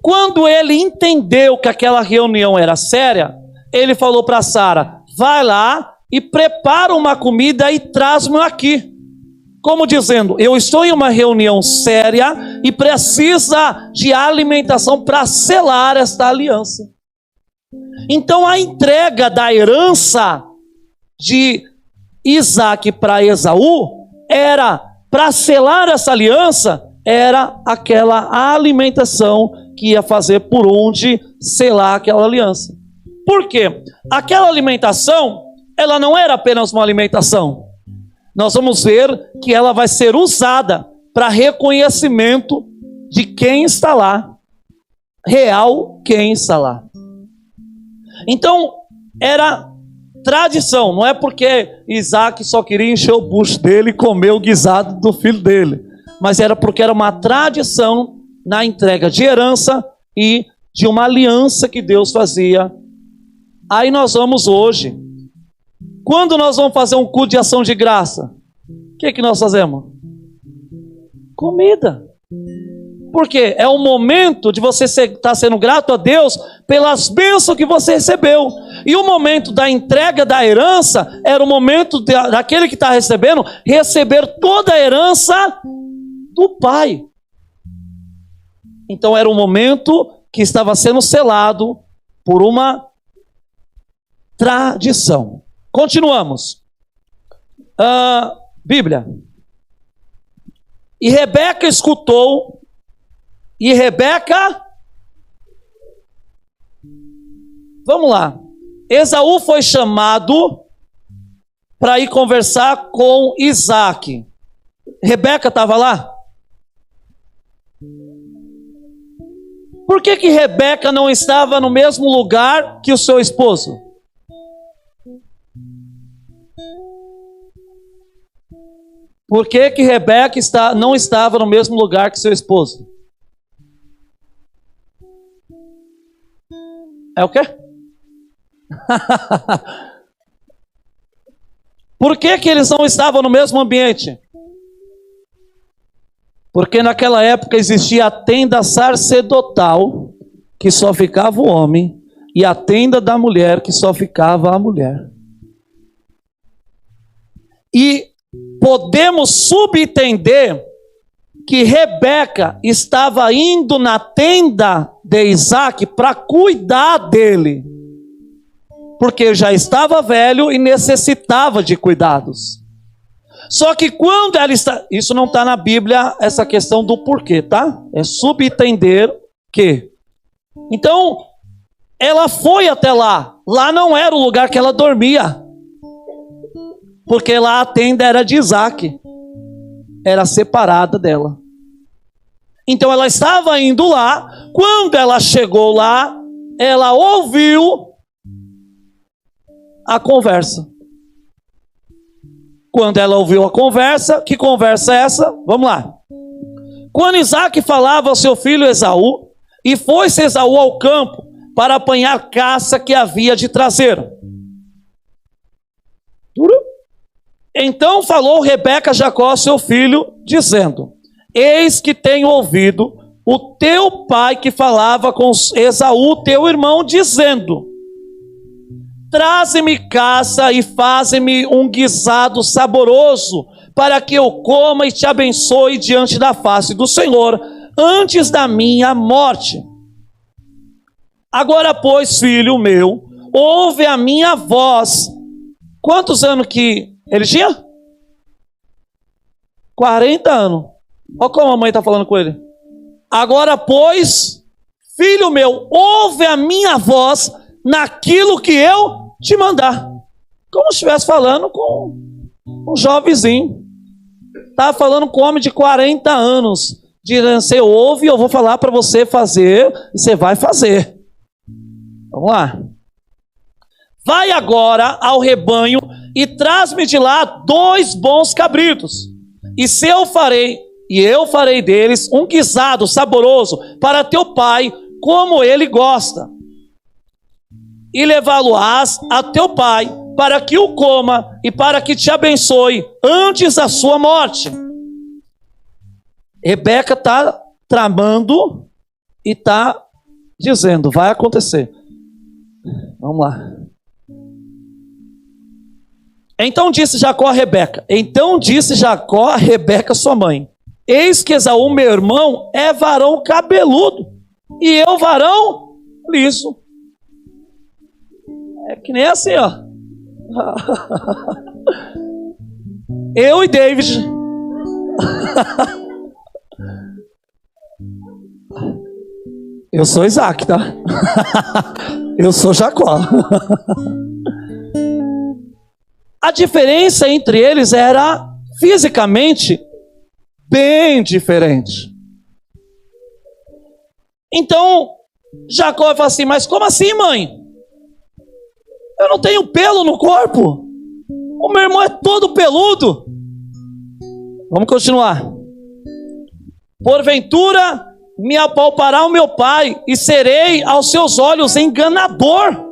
Speaker 1: Quando ele entendeu que aquela reunião era séria, ele falou para Sara: vai lá e prepara uma comida e traz-me aqui. Como dizendo, eu estou em uma reunião séria e precisa de alimentação para selar esta aliança. Então a entrega da herança de Isaac para Esaú era, para selar essa aliança, era aquela alimentação que ia fazer por onde selar aquela aliança. Por quê? Aquela alimentação, ela não era apenas uma alimentação. Nós vamos ver que ela vai ser usada para reconhecimento de quem está lá, real quem está lá. Então, era tradição, não é porque Isaac só queria encher o bucho dele e comer o guisado do filho dele, mas era porque era uma tradição na entrega de herança e de uma aliança que Deus fazia. Aí nós vamos hoje, quando nós vamos fazer um culto de ação de graça, o que nós fazemos? Comida. Por quê? É o momento de você estar sendo grato a Deus pelas bênçãos que você recebeu. E o momento da entrega da herança era o momento daquele que está recebendo, receber toda a herança do Pai. Então era um momento que estava sendo selado por uma tradição. Continuamos. Bíblia. E Rebeca escutou. E Rebeca, vamos lá, Esaú foi chamado para ir conversar com Isaac. Rebeca estava lá? Por que Rebeca não estava no mesmo lugar que o seu esposo? Por que Rebeca não estava no mesmo lugar que seu esposo? É o quê? Por que eles não estavam no mesmo ambiente? Porque naquela época existia a tenda sacerdotal, que só ficava o homem, e a tenda da mulher, que só ficava a mulher. E podemos subentender que Rebeca estava indo na tenda de Isaac para cuidar dele, porque já estava velho e necessitava de cuidados. Só que quando ela está... Isso não está na Bíblia, essa questão do porquê, tá? É subentender que... Então, ela foi até lá. Lá não era o lugar que ela dormia, porque lá a tenda era de Isaac, era separada dela. Então ela estava indo lá. Quando ela chegou lá, ela ouviu a conversa. Quando ela ouviu a conversa, que conversa é essa? Vamos lá. Quando Isaac falava ao seu filho Esaú, e foi-se Esaú ao campo para apanhar caça que havia de trazer. Então falou Rebeca a Jacó, seu filho, dizendo: eis que tenho ouvido o teu pai que falava com Esaú, teu irmão, dizendo: traze-me caça e faze-me um guisado saboroso, para que eu coma e te abençoe diante da face do Senhor, antes da minha morte. Agora, pois, filho meu, ouve a minha voz. Quantos anos que ele tinha? 40 anos. Olha como a mãe está falando com ele. Agora, pois, filho meu, ouve a minha voz naquilo que eu te mandar. Como se estivesse falando com um jovenzinho. Estava falando com um homem de 40 anos. Dizendo: você ouve, eu vou falar para você fazer, e você vai fazer. Vamos lá. Vai agora ao rebanho e traz-me de lá 2 bons cabritos. E eu farei deles um guisado saboroso para teu pai, como ele gosta. E levá-lo-ás a teu pai, para que o coma e para que te abençoe antes da sua morte. Rebeca está tramando e está dizendo: vai acontecer. Vamos lá. Então disse Jacó a Rebeca, sua mãe: eis que Esaú, meu irmão, é varão cabeludo, e eu varão liso. É que nem assim, ó. Eu e David. Eu sou Isaac, tá? Eu sou Jacó. A diferença entre eles era fisicamente bem diferente. Então Jacó fala assim: mas como assim, mãe? Eu não tenho pelo no corpo. O meu irmão é todo peludo. Vamos continuar. Porventura me apalpará o meu pai, e serei aos seus olhos enganador.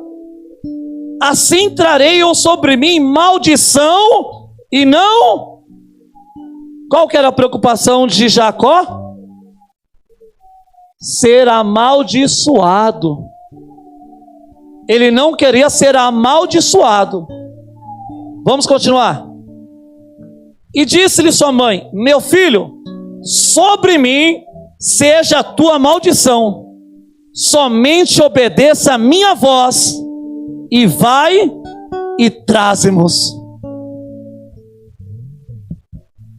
Speaker 1: Assim trarei eu sobre mim maldição, e não... Qual que era a preocupação de Jacó? Ser amaldiçoado. Ele não queria ser amaldiçoado. Vamos continuar. E disse-lhe sua mãe: meu filho, sobre mim seja a tua maldição, somente obedeça a minha voz, e vai e traze-nos.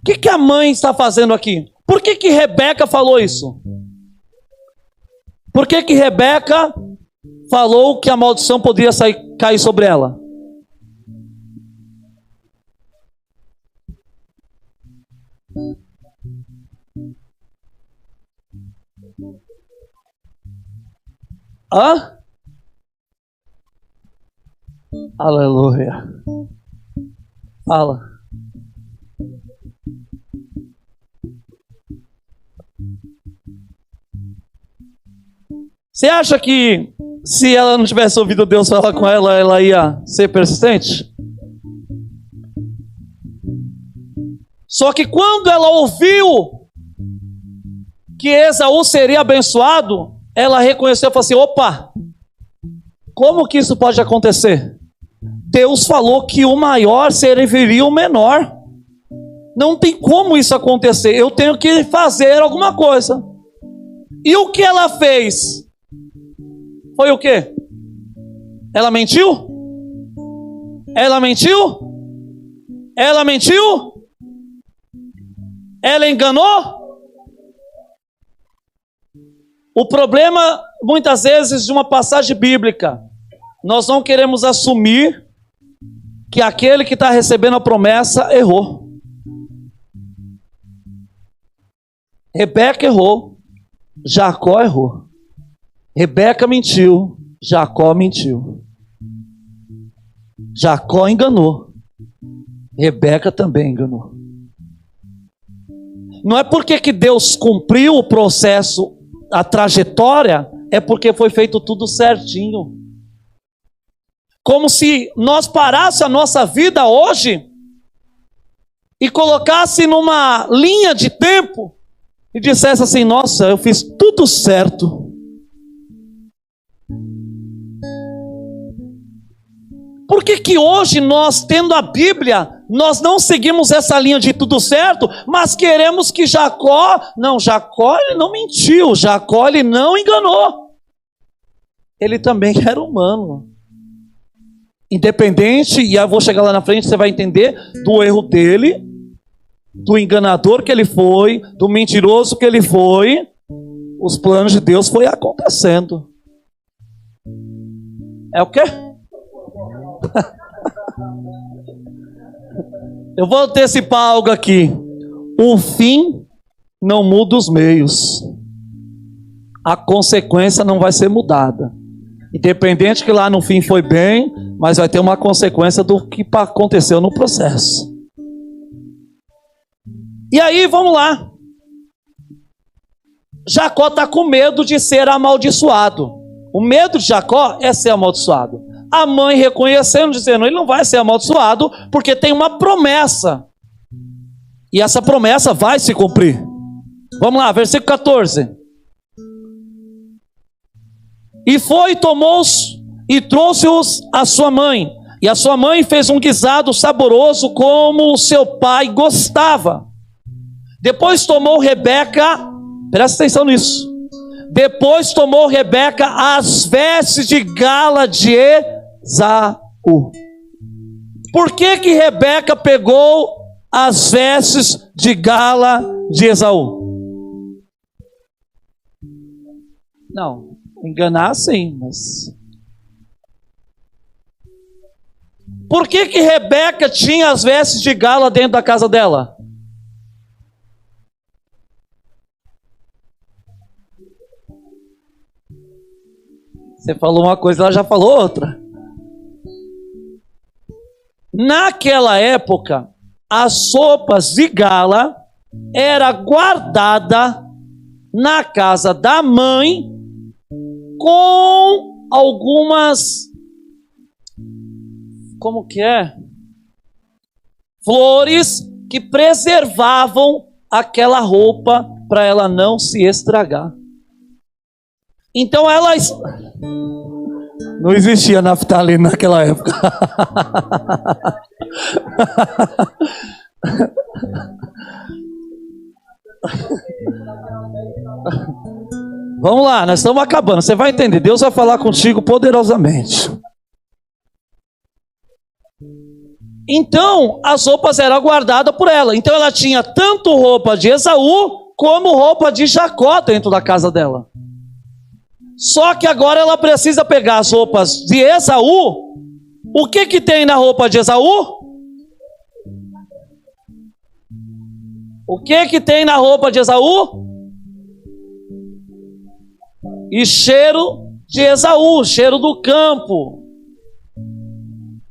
Speaker 1: O que a mãe está fazendo aqui? Por que Rebeca falou isso? Por que Rebeca falou que a maldição poderia cair sobre ela? Hã? Aleluia. Fala. Você acha que se ela não tivesse ouvido Deus falar com ela, ela ia ser persistente? Só que quando ela ouviu que Esaú seria abençoado, ela reconheceu e falou assim: opa, como que isso pode acontecer? Deus falou que o maior serviria o menor. Não tem como isso acontecer. Eu tenho que fazer alguma coisa. E o que ela fez? Foi o quê? Ela mentiu? Ela mentiu? Ela mentiu? Ela enganou? O problema, muitas vezes, de uma passagem bíblica, nós não queremos assumir que aquele que está recebendo a promessa errou. Rebeca errou, Jacó errou. Rebeca mentiu, Jacó mentiu. Jacó enganou, Rebeca também enganou. Não é porque que Deus cumpriu o processo, a trajetória, é porque foi feito tudo certinho. Como se nós parássemos a nossa vida hoje e colocasse numa linha de tempo e dissesse assim: nossa, eu fiz tudo certo. Por que que hoje nós, tendo a Bíblia, nós não seguimos essa linha de tudo certo, mas queremos que Jacó ele não mentiu, Jacó ele não enganou. Ele também era humano. Independente, e eu vou chegar lá na frente, você vai entender, do erro dele, do enganador que ele foi, do mentiroso que ele foi, os planos de Deus foi acontecendo. É o quê? Eu vou antecipar algo aqui. O fim não muda os meios. A consequência não vai ser mudada. Independente que lá no fim foi bem, mas vai ter uma consequência do que aconteceu no processo. E aí, vamos lá. Jacó está com medo de ser amaldiçoado. O medo de Jacó é ser amaldiçoado. A mãe reconhecendo, dizendo: ele não vai ser amaldiçoado, porque tem uma promessa. E essa promessa vai se cumprir. Vamos lá, versículo 14. E foi, tomou-os e trouxe-os à sua mãe. E a sua mãe fez um guisado saboroso, como o seu pai gostava. Depois tomou Rebeca, presta atenção nisso. Depois tomou Rebeca as vestes de gala de Esaú. Por que que Rebeca pegou as vestes de gala de Esaú? Não, enganar sim, mas... Por que que Rebeca tinha as vestes de gala dentro da casa dela? Você falou uma coisa, ela já falou outra. Naquela época, as sopas de gala era guardada na casa da mãe com algumas, como que é? Flores que preservavam aquela roupa para ela não se estragar. Então ela... Não existia naftalina naquela época. Vamos lá, nós estamos acabando. Você vai entender. Deus vai falar contigo poderosamente. Então, as roupas eram guardadas por ela. Então ela tinha tanto roupa de Esaú como roupa de Jacó dentro da casa dela. Só que agora ela precisa pegar as roupas de Esaú. O que que tem na roupa de Esaú? O que que tem na roupa de Esaú? E cheiro de Esaú, cheiro do campo.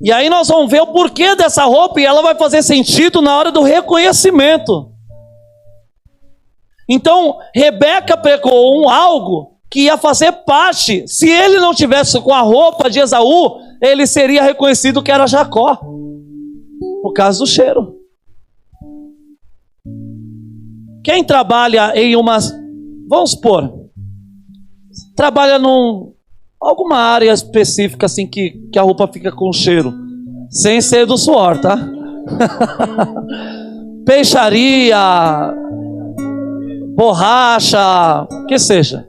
Speaker 1: E aí nós vamos ver o porquê dessa roupa e ela vai fazer sentido na hora do reconhecimento. Então, Rebeca pegou algo que ia fazer parte. Se ele não tivesse com a roupa de Esaú, ele seria reconhecido que era Jacó, por causa do cheiro. Quem trabalha em vamos supor, trabalha alguma área específica assim que a roupa fica com cheiro. Sem ser do suor, tá? Peixaria, borracha, que seja.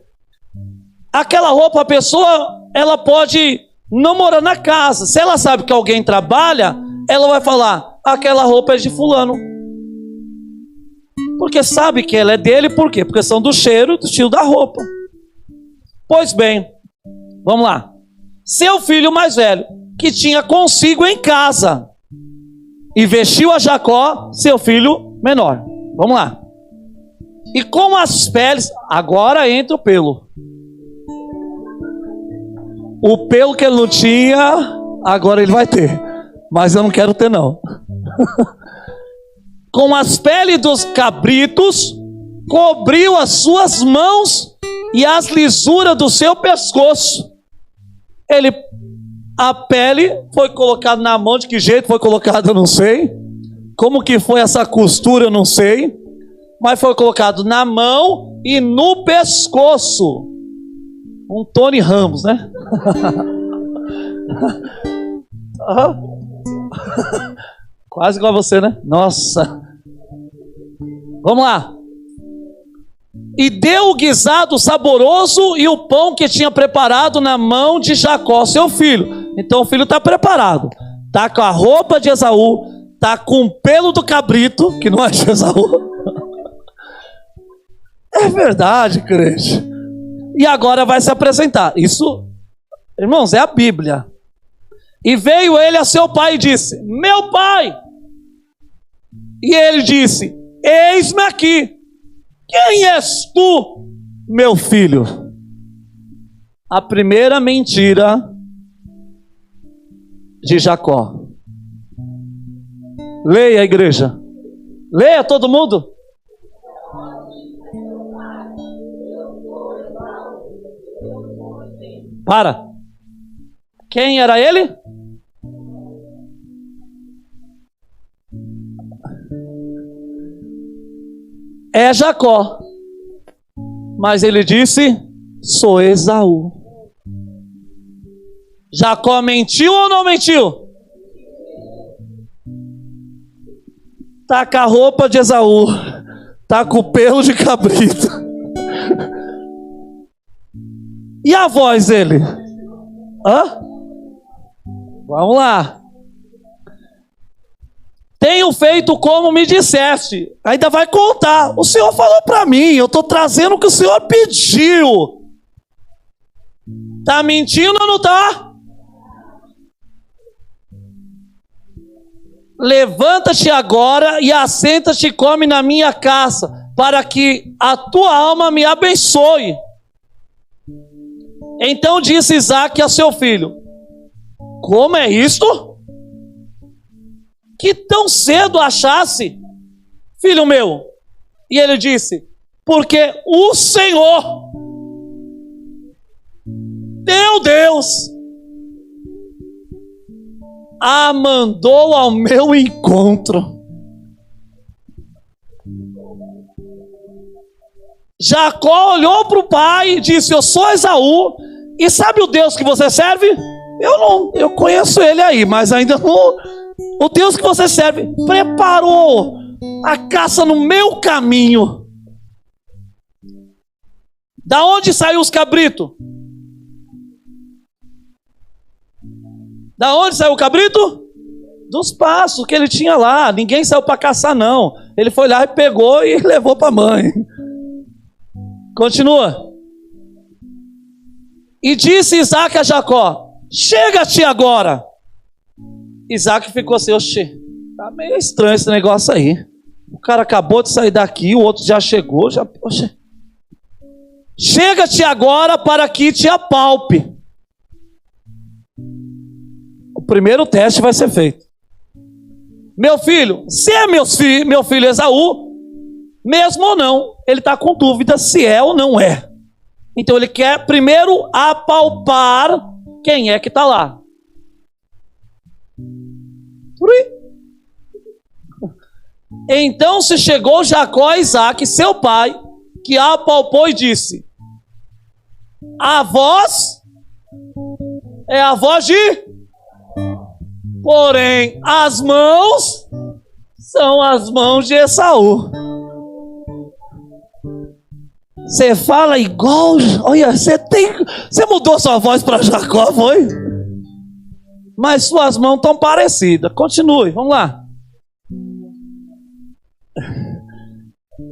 Speaker 1: Aquela roupa, a pessoa, ela pode não morar na casa. Se ela sabe que alguém trabalha, ela vai falar, aquela roupa é de fulano. Porque sabe que ela é dele, por quê? Porque são do cheiro, do estilo da roupa. Pois bem, vamos lá. Seu filho mais velho, que tinha consigo em casa, e vestiu a Jacó, seu filho menor. Vamos lá. E com as peles, agora entra o pelo. O pelo que ele não tinha, agora ele vai ter. Mas eu não quero ter, não. Com as peles dos cabritos, cobriu as suas mãos e as lisuras do seu pescoço. A pele foi colocada na mão, de que jeito foi colocada eu não sei. Como que foi essa costura eu não sei. Mas foi colocado na mão e no pescoço. Um Tony Ramos, né? Quase igual a você, né? Nossa. Vamos lá. E deu o guisado saboroso e o pão que tinha preparado na mão de Jacó, seu filho. Então o filho está preparado. Está com a roupa de Esaú. Está com o pelo do cabrito, que não é de Esaú. É verdade, crente. E agora vai se apresentar. Isso, irmãos, é a Bíblia. E veio ele a seu pai e disse, meu pai. E ele disse, eis-me aqui. Quem és tu, meu filho? A primeira mentira de Jacó. Leia, igreja. Leia todo mundo. Para. Quem era ele? É Jacó. Mas ele disse, sou Esaú. Jacó mentiu ou não mentiu? Tá com a roupa de Esaú. Tá com o pelo de cabrito. E a voz dele? Hã? Vamos lá. Tenho feito como me disseste. Ainda vai contar. O Senhor falou para mim. Eu estou trazendo o que o Senhor pediu. Está mentindo ou não está? Levanta-te agora e assenta-te e come na minha casa, para que a tua alma me abençoe. Então disse Isaque a seu filho, como é isto? Que tão cedo achasse, filho meu? E ele disse, porque o Senhor, teu Deus, a mandou ao meu encontro. Jacó olhou para o pai e disse, eu sou Esaú, e sabe o Deus que você serve? Eu conheço ele aí, mas ainda não. O Deus que você serve preparou a caça no meu caminho. Da onde saiu os cabritos? Da onde saiu o cabrito? Dos pastos que ele tinha lá. Ninguém saiu para caçar, não. Ele foi lá e pegou e levou para a mãe. Continua. E disse Isaque a Jacó, chega-te agora. Isaque ficou assim, oxe, tá meio estranho esse negócio aí. O cara acabou de sair daqui, o outro já chegou, oxe. Chega-te agora para que te apalpe. O primeiro teste vai ser feito. Meu filho, se é meu filho Esaú, mesmo ou não, ele está com dúvida se é ou não é. Então ele quer primeiro apalpar quem é que está lá. Então se chegou Jacó a Isaque, seu pai, que a apalpou e disse, a voz é a voz de... porém as mãos são as mãos de Esaú. Você fala igual, olha, você mudou sua voz para Jacó, foi? Mas suas mãos estão parecidas. Continue, vamos lá.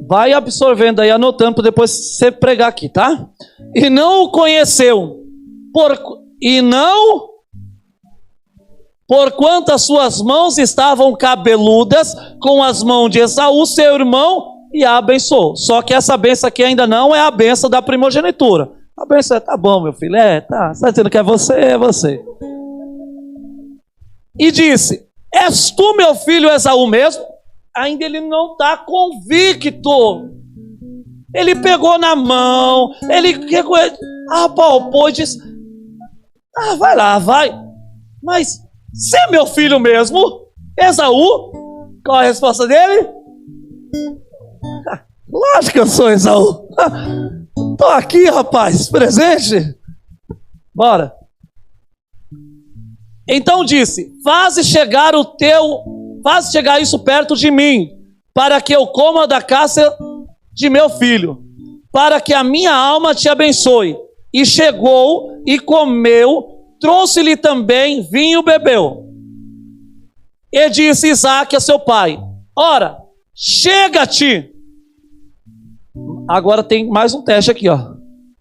Speaker 1: Vai absorvendo aí, anotando para depois você pregar aqui, tá? E não o conheceu, porquanto as suas mãos estavam cabeludas com as mãos de Esaú, seu irmão, e a abençoou. Só que essa benção aqui ainda não é a benção da primogenitura. A benção é, tá bom, meu filho, tá. Você está dizendo que é você, é você. E disse: és tu, meu filho Esaú mesmo? Ainda ele não está convicto. Ele pegou na mão, ele apalpou e disse: vai lá, vai. Mas você é meu filho mesmo? Esaú? Qual a resposta dele? Lógico que eu sou Esaú. Estou aqui, rapaz, presente. Bora. Então disse: faze chegar isso perto de mim, para que eu coma da caça de meu filho, para que a minha alma te abençoe. E chegou e comeu, trouxe-lhe também vinho, bebeu. E disse Isaque a seu pai: ora, chega-te. Agora tem mais um teste aqui, ó.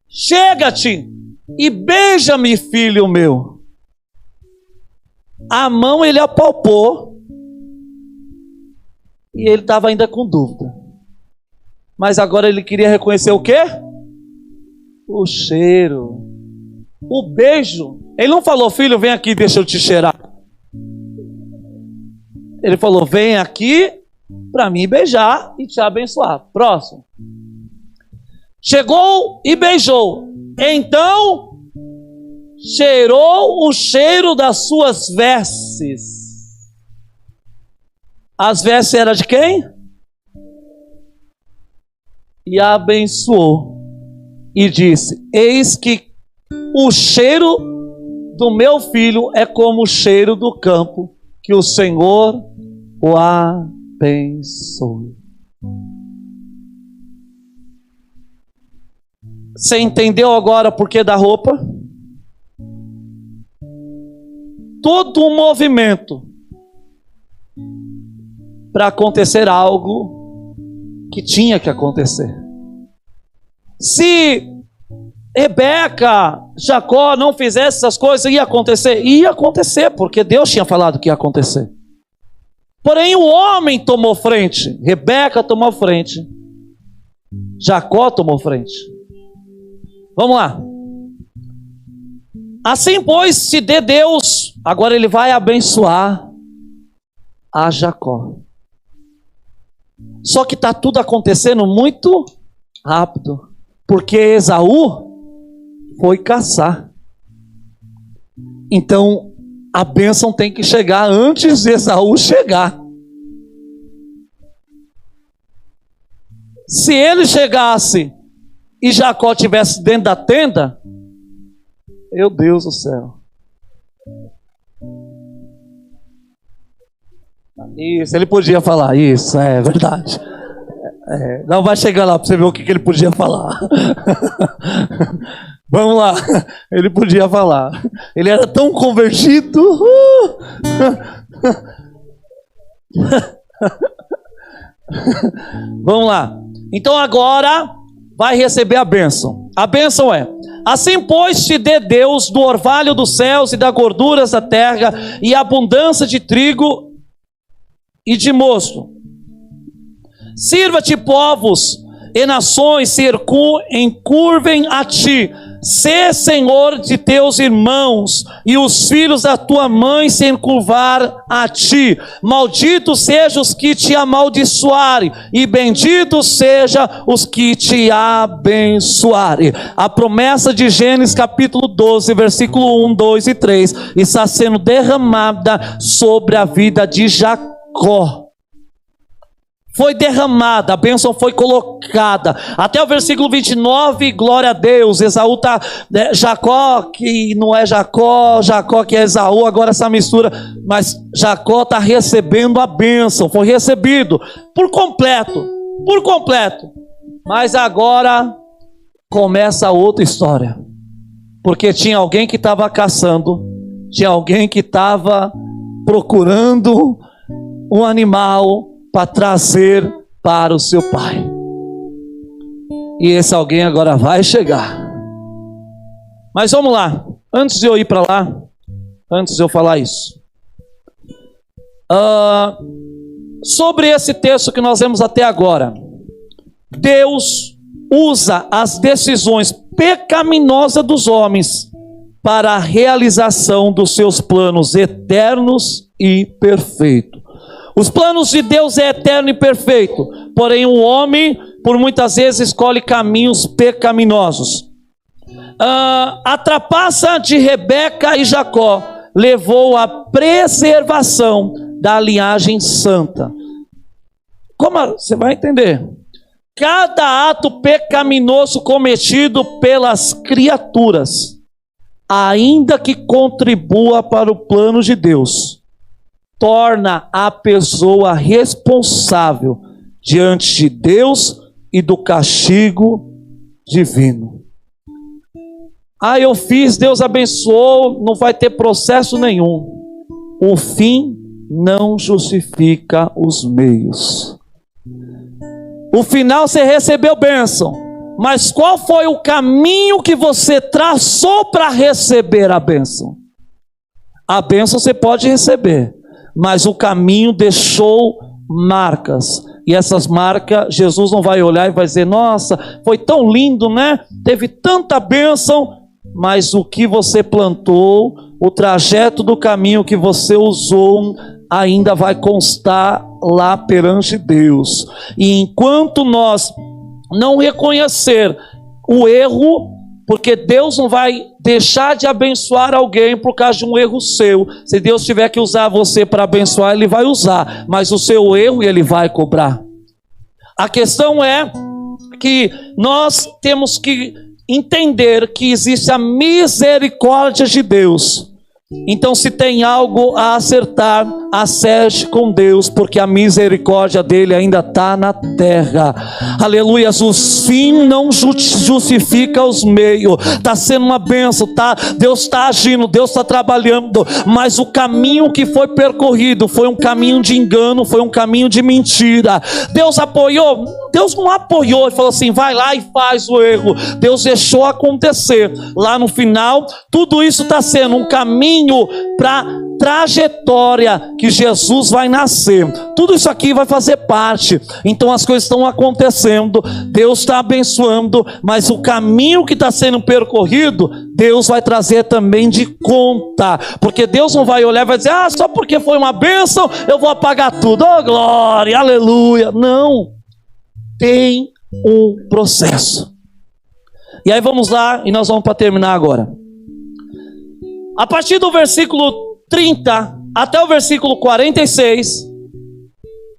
Speaker 1: Chega-te e beija-me, filho meu. A mão ele apalpou e ele estava ainda com dúvida. Mas agora ele queria reconhecer o quê? O cheiro. O beijo. Ele não falou: filho, vem aqui, deixa eu te cheirar. Ele falou: vem aqui para me beijar e te abençoar. Próximo. Chegou e beijou. Então cheirou o cheiro das suas vestes. As vestes eram de quem? E a abençoou. E disse: eis que o cheiro do meu filho é como o cheiro do campo, que o Senhor o abençoe. Você entendeu agora por que da roupa? Todo um movimento para acontecer algo que tinha que acontecer. Se Rebeca, Jacó não fizesse essas coisas, ia acontecer? Ia acontecer, porque Deus tinha falado que ia acontecer. Porém o homem tomou frente. Rebeca tomou frente, Jacó tomou frente. Vamos lá. Assim, pois, se dê Deus, agora ele vai abençoar a Jacó. Só que está tudo acontecendo muito rápido, porque Esaú foi caçar. Então a bênção tem que chegar antes de Esaú chegar. Se ele chegasse e Jacó estivesse dentro da tenda, meu Deus do céu. Isso, ele podia falar, isso, é verdade. Não vai chegar lá para você ver o que ele podia falar. Vamos lá, ele podia falar. Ele era tão convertido. Vamos lá. Então agora vai receber a bênção. A bênção é: assim, pois, te dê Deus do orvalho dos céus e das gorduras da terra e abundância de trigo e de mosto. Sirva-te povos e nações se encurvem a ti. Sê senhor de teus irmãos, e os filhos da tua mãe se encurvar a ti. Malditos sejam os que te amaldiçoarem, e benditos sejam os que te abençoarem. A promessa de Gênesis capítulo 12, versículo 1, 2 e 3 está sendo derramada sobre a vida de Jacó. foi derramada, a bênção foi colocada. Até o versículo 29, glória a Deus. Esaú está, Jacó que não é Jacó, Jacó que é Esaú, agora essa mistura. Mas Jacó está recebendo a bênção, foi recebido por completo, por completo. Mas agora começa outra história. Porque tinha alguém que estava caçando, tinha alguém que estava procurando um animal para trazer para o seu pai. E esse alguém agora vai chegar. Mas vamos lá, antes de eu ir para lá, antes de eu falar isso, sobre esse texto que nós vemos até agora, Deus usa as decisões pecaminosas dos homens para a realização dos seus planos eternos e perfeitos. Os planos de Deus é eterno e perfeito, porém o homem, por muitas vezes, escolhe caminhos pecaminosos. A trapaça de Rebeca e Jacó levou à preservação da linhagem santa. Como você vai entender? Cada ato pecaminoso cometido pelas criaturas, ainda que contribua para o plano de Deus, torna a pessoa responsável diante de Deus e do castigo divino. Eu fiz, Deus abençoou, não vai ter processo nenhum. O fim não justifica os meios. O final você recebeu bênção, mas qual foi o caminho que você traçou para receber a bênção? A bênção você pode receber, mas o caminho deixou marcas, e essas marcas Jesus não vai olhar e vai dizer: nossa, foi tão lindo, né? Teve tanta bênção, mas o que você plantou, o trajeto do caminho que você usou, ainda vai constar lá perante Deus. E enquanto nós não reconhecer o erro, porque Deus não vai deixar de abençoar alguém por causa de um erro seu. Se Deus tiver que usar você para abençoar, Ele vai usar, mas o seu erro Ele vai cobrar. A questão é que nós temos que entender que existe a misericórdia de Deus. Então, se tem algo a acertar, acerte com Deus, porque a misericórdia dele ainda está na terra. Aleluia. O fim não justifica os meios. Está sendo uma bênção, tá? Deus está agindo, Deus está trabalhando, mas o caminho que foi percorrido foi um caminho de engano, foi um caminho de mentira. Deus apoiou? Deus não apoiou e falou assim: vai lá e faz o erro. Deus deixou acontecer. Lá no final, tudo isso está sendo um caminho para trajetória que Jesus vai nascer. Tudo isso aqui vai fazer parte. Então as coisas estão acontecendo, Deus está abençoando, mas o caminho que está sendo percorrido, Deus vai trazer também de conta, porque Deus não vai olhar e vai dizer: só porque foi uma bênção eu vou apagar tudo. Oh glória, aleluia. Não, tem um processo. E aí vamos lá, e nós vamos para terminar agora. A partir do versículo 30 até o versículo 46,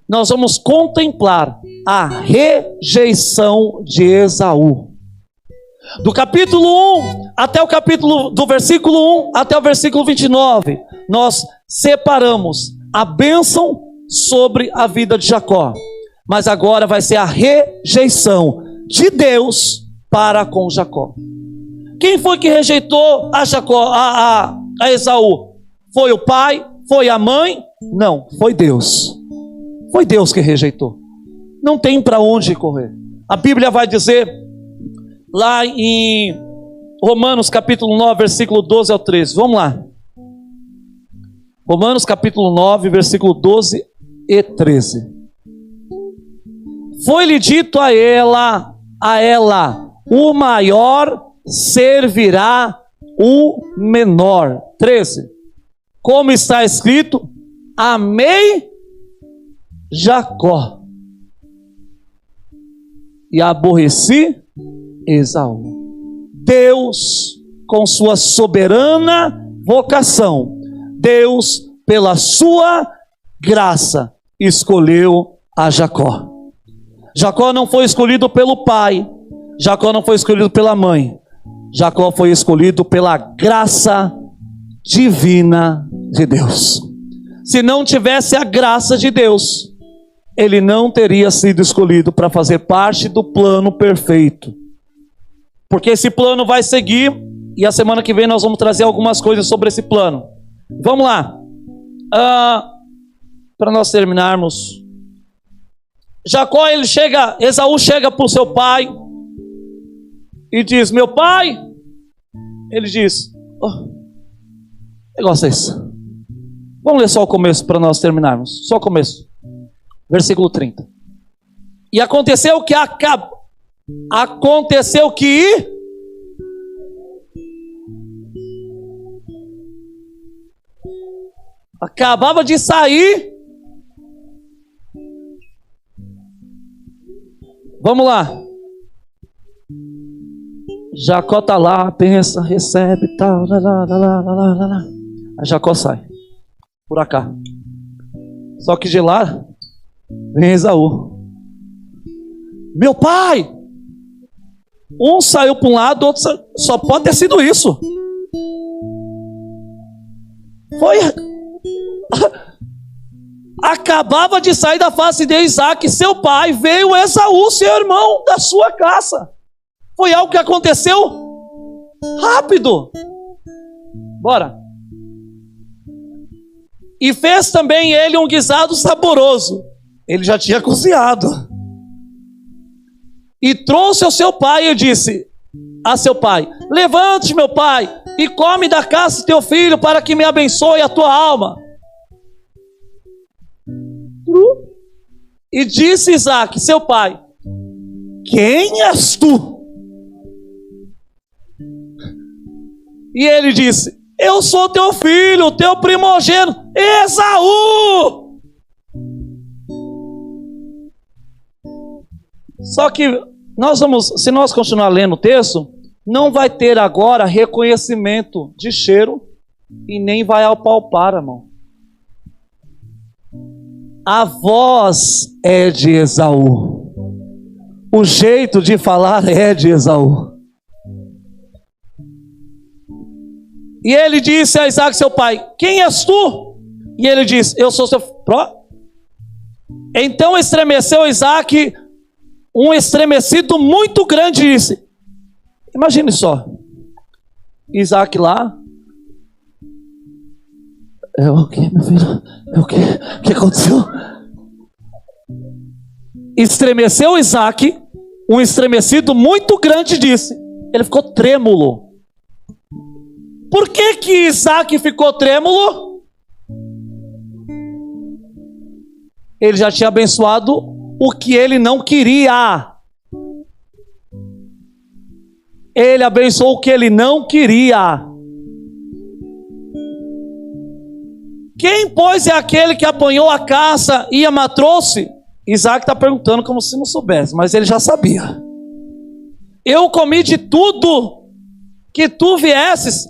Speaker 1: nós vamos contemplar a rejeição de Esaú. Do capítulo 1 até o capítulo, do versículo 1 até o versículo 29, nós separamos a bênção sobre a vida de Jacó. Mas agora vai ser a rejeição de Deus para com Jacó. Quem foi que rejeitou a Jacó, a Esaú? Foi o pai? Foi a mãe? Não, foi Deus. Foi Deus que rejeitou. Não tem para onde correr. A Bíblia vai dizer lá em Romanos capítulo 9, versículo 12 ao 13. Vamos lá. Romanos capítulo 9, versículo 12 e 13. Foi-lhe dito a ela, o maior servirá o menor. 13. Como está escrito: amei Jacó e aborreci Esaú. Deus, com sua soberana vocação, Deus, pela sua graça, escolheu a Jacó. Jacó não foi escolhido pelo pai, Jacó não foi escolhido pela mãe, Jacó foi escolhido pela graça divina de Deus. Se não tivesse a graça de Deus, ele não teria sido escolhido para fazer parte do plano perfeito. Porque esse plano vai seguir, e a semana que vem nós vamos trazer algumas coisas sobre esse plano. Vamos lá. Para nós terminarmos. Jacó, Esaú chega para o seu pai e diz: meu pai. Ele diz: negócio é esse. Vamos ler só o começo para nós terminarmos. Só o começo. Versículo 30. E aconteceu que acabava de sair. Vamos lá. Jacó está lá, pensa, recebe e tal. Aí Jacó sai. Por cá. Só que de lá vem Esaú. Meu pai! Um saiu para um lado, outro saiu. Só pode ter sido isso. Foi. Acabava de sair da face de Isaac, seu pai, veio Esaú, seu irmão, da sua casa. Foi algo que aconteceu rápido. Bora. E fez também ele um guisado saboroso. Ele já tinha cozinhado. E trouxe ao seu pai e disse a seu pai: levante, meu pai, e come da caça de teu filho, para que me abençoe a tua alma. E disse Isaac, seu pai: quem és tu? E ele disse: eu sou teu filho, teu primogênito, Esaú. Só que se nós continuar lendo o texto, não vai ter agora reconhecimento de cheiro e nem vai apalpar, irmão. A voz é de Esaú. O jeito de falar é de Esaú. E ele disse a Isaac, seu pai: quem és tu? E ele disse: eu sou seu... Então estremeceu Isaac, um estremecido muito grande, e disse... Imagine só. Isaac lá. O que, meu filho? O que? O que aconteceu? Estremeceu Isaac, um estremecido muito grande, disse. Ele ficou trêmulo. Por que Isaac ficou trêmulo? Ele já tinha abençoado o que ele não queria. Ele abençoou o que ele não queria. Quem, pois, é aquele que apanhou a caça e a matou-se? Isaac está perguntando como se não soubesse, mas ele já sabia. Eu comi de tudo que tu viesses.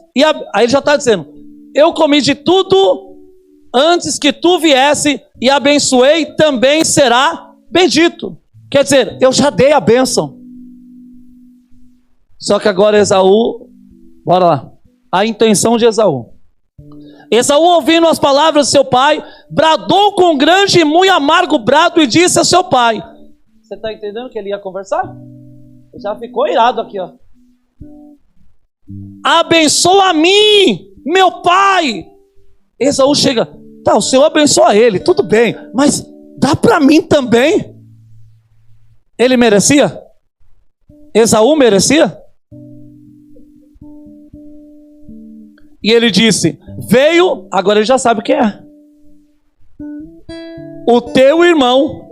Speaker 1: Aí ele já está dizendo: eu comi de tudo antes que tu viesse, e abençoei, também será bendito. Quer dizer, eu já dei a bênção. Só que agora Esaú, bora lá, a intenção de Esaú. Esaú, ouvindo as palavras de seu pai, bradou com grande e muito amargo brado e disse a seu pai... Você está entendendo que ele ia conversar? Já ficou irado aqui, ó. Abençoa a mim, meu pai. Esaú chega: tá, o Senhor abençoa ele, tudo bem, mas dá para mim também. Ele merecia? Esaú merecia? E ele disse: veio, agora ele já sabe quem é. O teu irmão,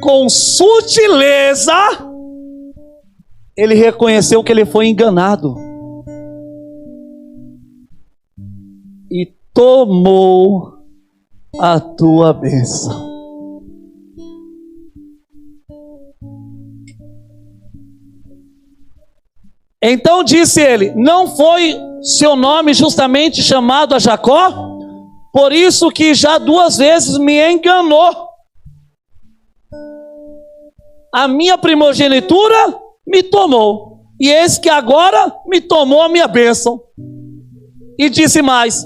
Speaker 1: com sutileza, ele reconheceu que ele foi enganado e tomou a tua bênção. Então disse ele: não foi seu nome justamente chamado a Jacó? Por isso que já 2 vezes me enganou. A minha primogenitura me tomou, e eis que agora me tomou a minha bênção. E disse mais: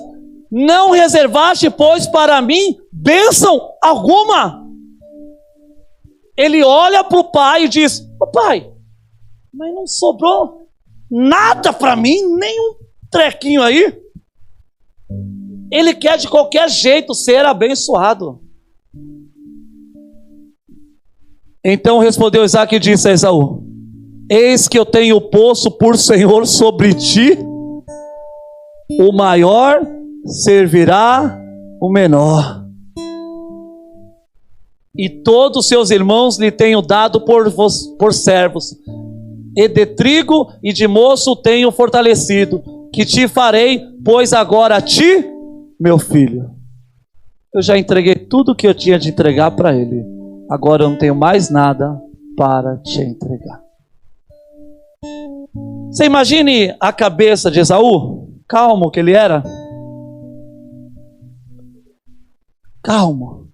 Speaker 1: não reservaste, pois, para mim bênção alguma. Ele olha para o pai e diz: ô pai, mas não sobrou nada para mim, nem um trequinho aí. Ele quer de qualquer jeito ser abençoado. Então respondeu Isaque e disse a Esaú: eis que eu tenho posto por Senhor sobre ti, o maior servirá o menor, e todos os seus irmãos lhe tenho dado por servos, e de trigo e de moço tenho fortalecido, que te farei, pois agora a ti, meu filho, eu já entreguei tudo que eu tinha de entregar para ele, agora eu não tenho mais nada para te entregar. Você imagine a cabeça de Esaú, calmo que ele era, calmo,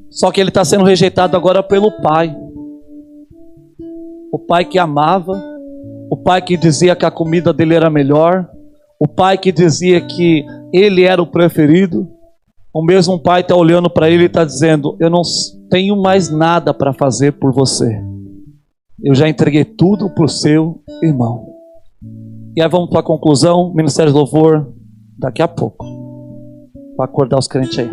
Speaker 1: só que ele está sendo rejeitado agora pelo pai, o pai que amava, o pai que dizia que a comida dele era melhor, o pai que dizia que ele era o preferido. O mesmo pai está olhando para ele e está dizendo: eu não tenho mais nada para fazer por você, eu já entreguei tudo para o seu irmão. E aí vamos para a conclusão, Ministério do Louvor, daqui a pouco, para acordar os crentes aí.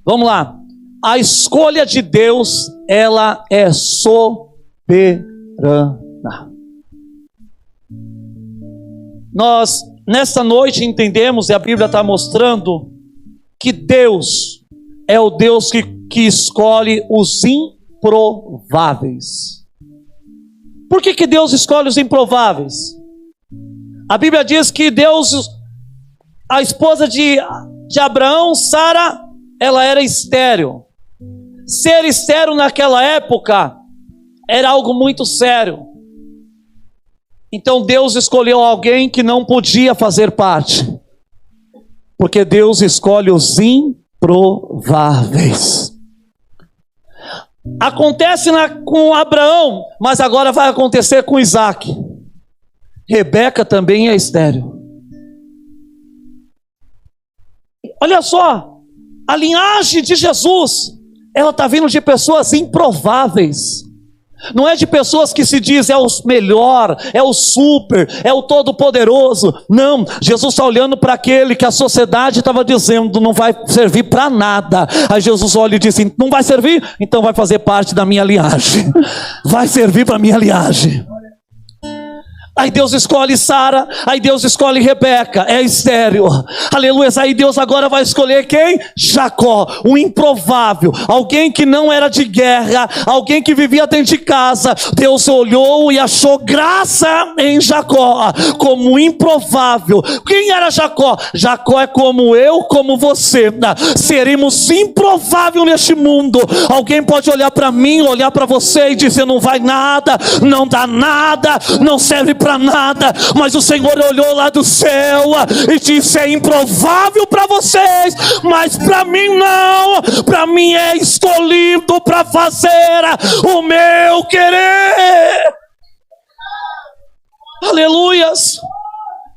Speaker 1: Vamos lá. A escolha de Deus, ela é soberana. Nós, nessa noite, entendemos, e a Bíblia está mostrando, que Deus é o Deus que escolhe os improváveis. Por que Deus escolhe os improváveis? A Bíblia diz que Deus, a esposa de Abraão, Sara, ela era estéril. Ser estéril naquela época era algo muito sério. Então Deus escolheu alguém que não podia fazer parte, porque Deus escolhe os improváveis. Acontece com Abraão, mas agora vai acontecer com Isaque. Rebeca também é estéril. Olha só, a linhagem de Jesus, ela está vindo de pessoas improváveis. Não é de pessoas que se diz é o melhor, é o super, é o todo-poderoso. Não, Jesus está olhando para aquele que a sociedade estava dizendo não vai servir para nada. Aí Jesus olha e diz: não vai servir? Então vai fazer parte da minha linhagem. Vai servir para a minha linhagem. Aí Deus escolhe Sara, aí Deus escolhe Rebeca, é estéril, aleluia. Aí Deus agora vai escolher quem? Jacó, o improvável, alguém que não era de guerra, alguém que vivia dentro de casa. Deus olhou e achou graça em Jacó, como improvável. Quem era Jacó? Jacó é como eu, como você, seremos improvável neste mundo. Alguém pode olhar para mim, olhar para você e dizer: não vai nada, não dá nada, não serve para nada, mas o Senhor olhou lá do céu e disse: é improvável para vocês, mas para mim não, para mim é escolhido para fazer o meu querer. Aleluias.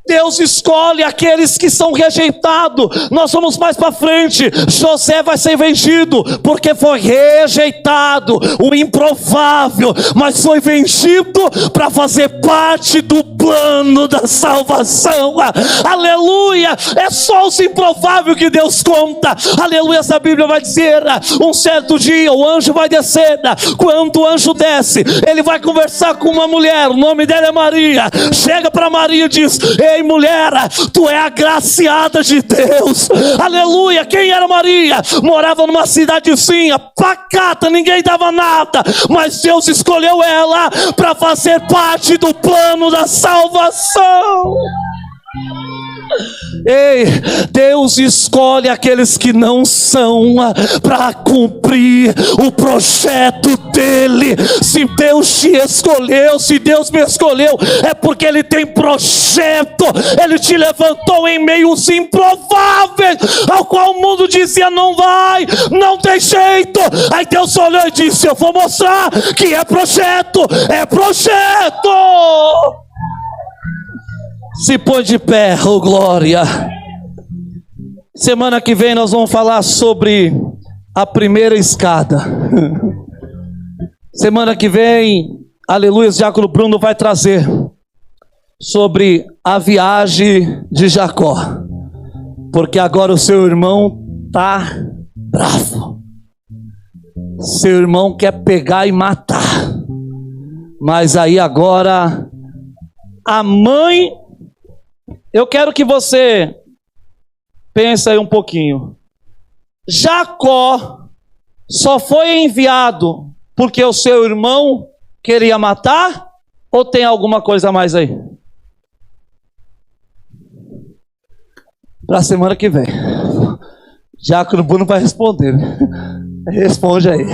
Speaker 1: Deus escolhe aqueles que são rejeitados. Nós vamos mais para frente. José vai ser vendido porque foi rejeitado, o improvável, mas foi vendido para fazer parte do plano da salvação. Aleluia. É só os improváveis que Deus conta. Aleluia. Essa Bíblia vai dizer: um certo dia o anjo vai descer. Quando o anjo desce, ele vai conversar com uma mulher, o nome dela é Maria. Chega para Maria e diz: ei mulher, tu é agraciada de Deus. Aleluia. Quem era Maria? Morava numa cidadezinha pacata, ninguém dava nada, mas Deus escolheu ela para fazer parte do plano da salvação. Ei, Deus escolhe aqueles que não são para cumprir o projeto dele. Se Deus te escolheu, se Deus me escolheu, é porque ele tem projeto. Ele te levantou em meios improváveis, ao qual o mundo dizia: não vai, não tem jeito. Aí Deus olhou e disse: eu vou mostrar que é projeto, é projeto. Se põe de pé, oh glória. Semana que vem nós vamos falar sobre a primeira escada. Semana que vem, aleluia, o diácono Bruno vai trazer sobre a viagem de Jacó. Porque agora o seu irmão está bravo. Seu irmão quer pegar e matar. Mas aí agora a mãe... Eu quero que você pense aí um pouquinho. Jacó só foi enviado porque o seu irmão queria matar? Ou tem alguma coisa a mais aí? Para a semana que vem. Diácono Bruno vai responder. Responde aí.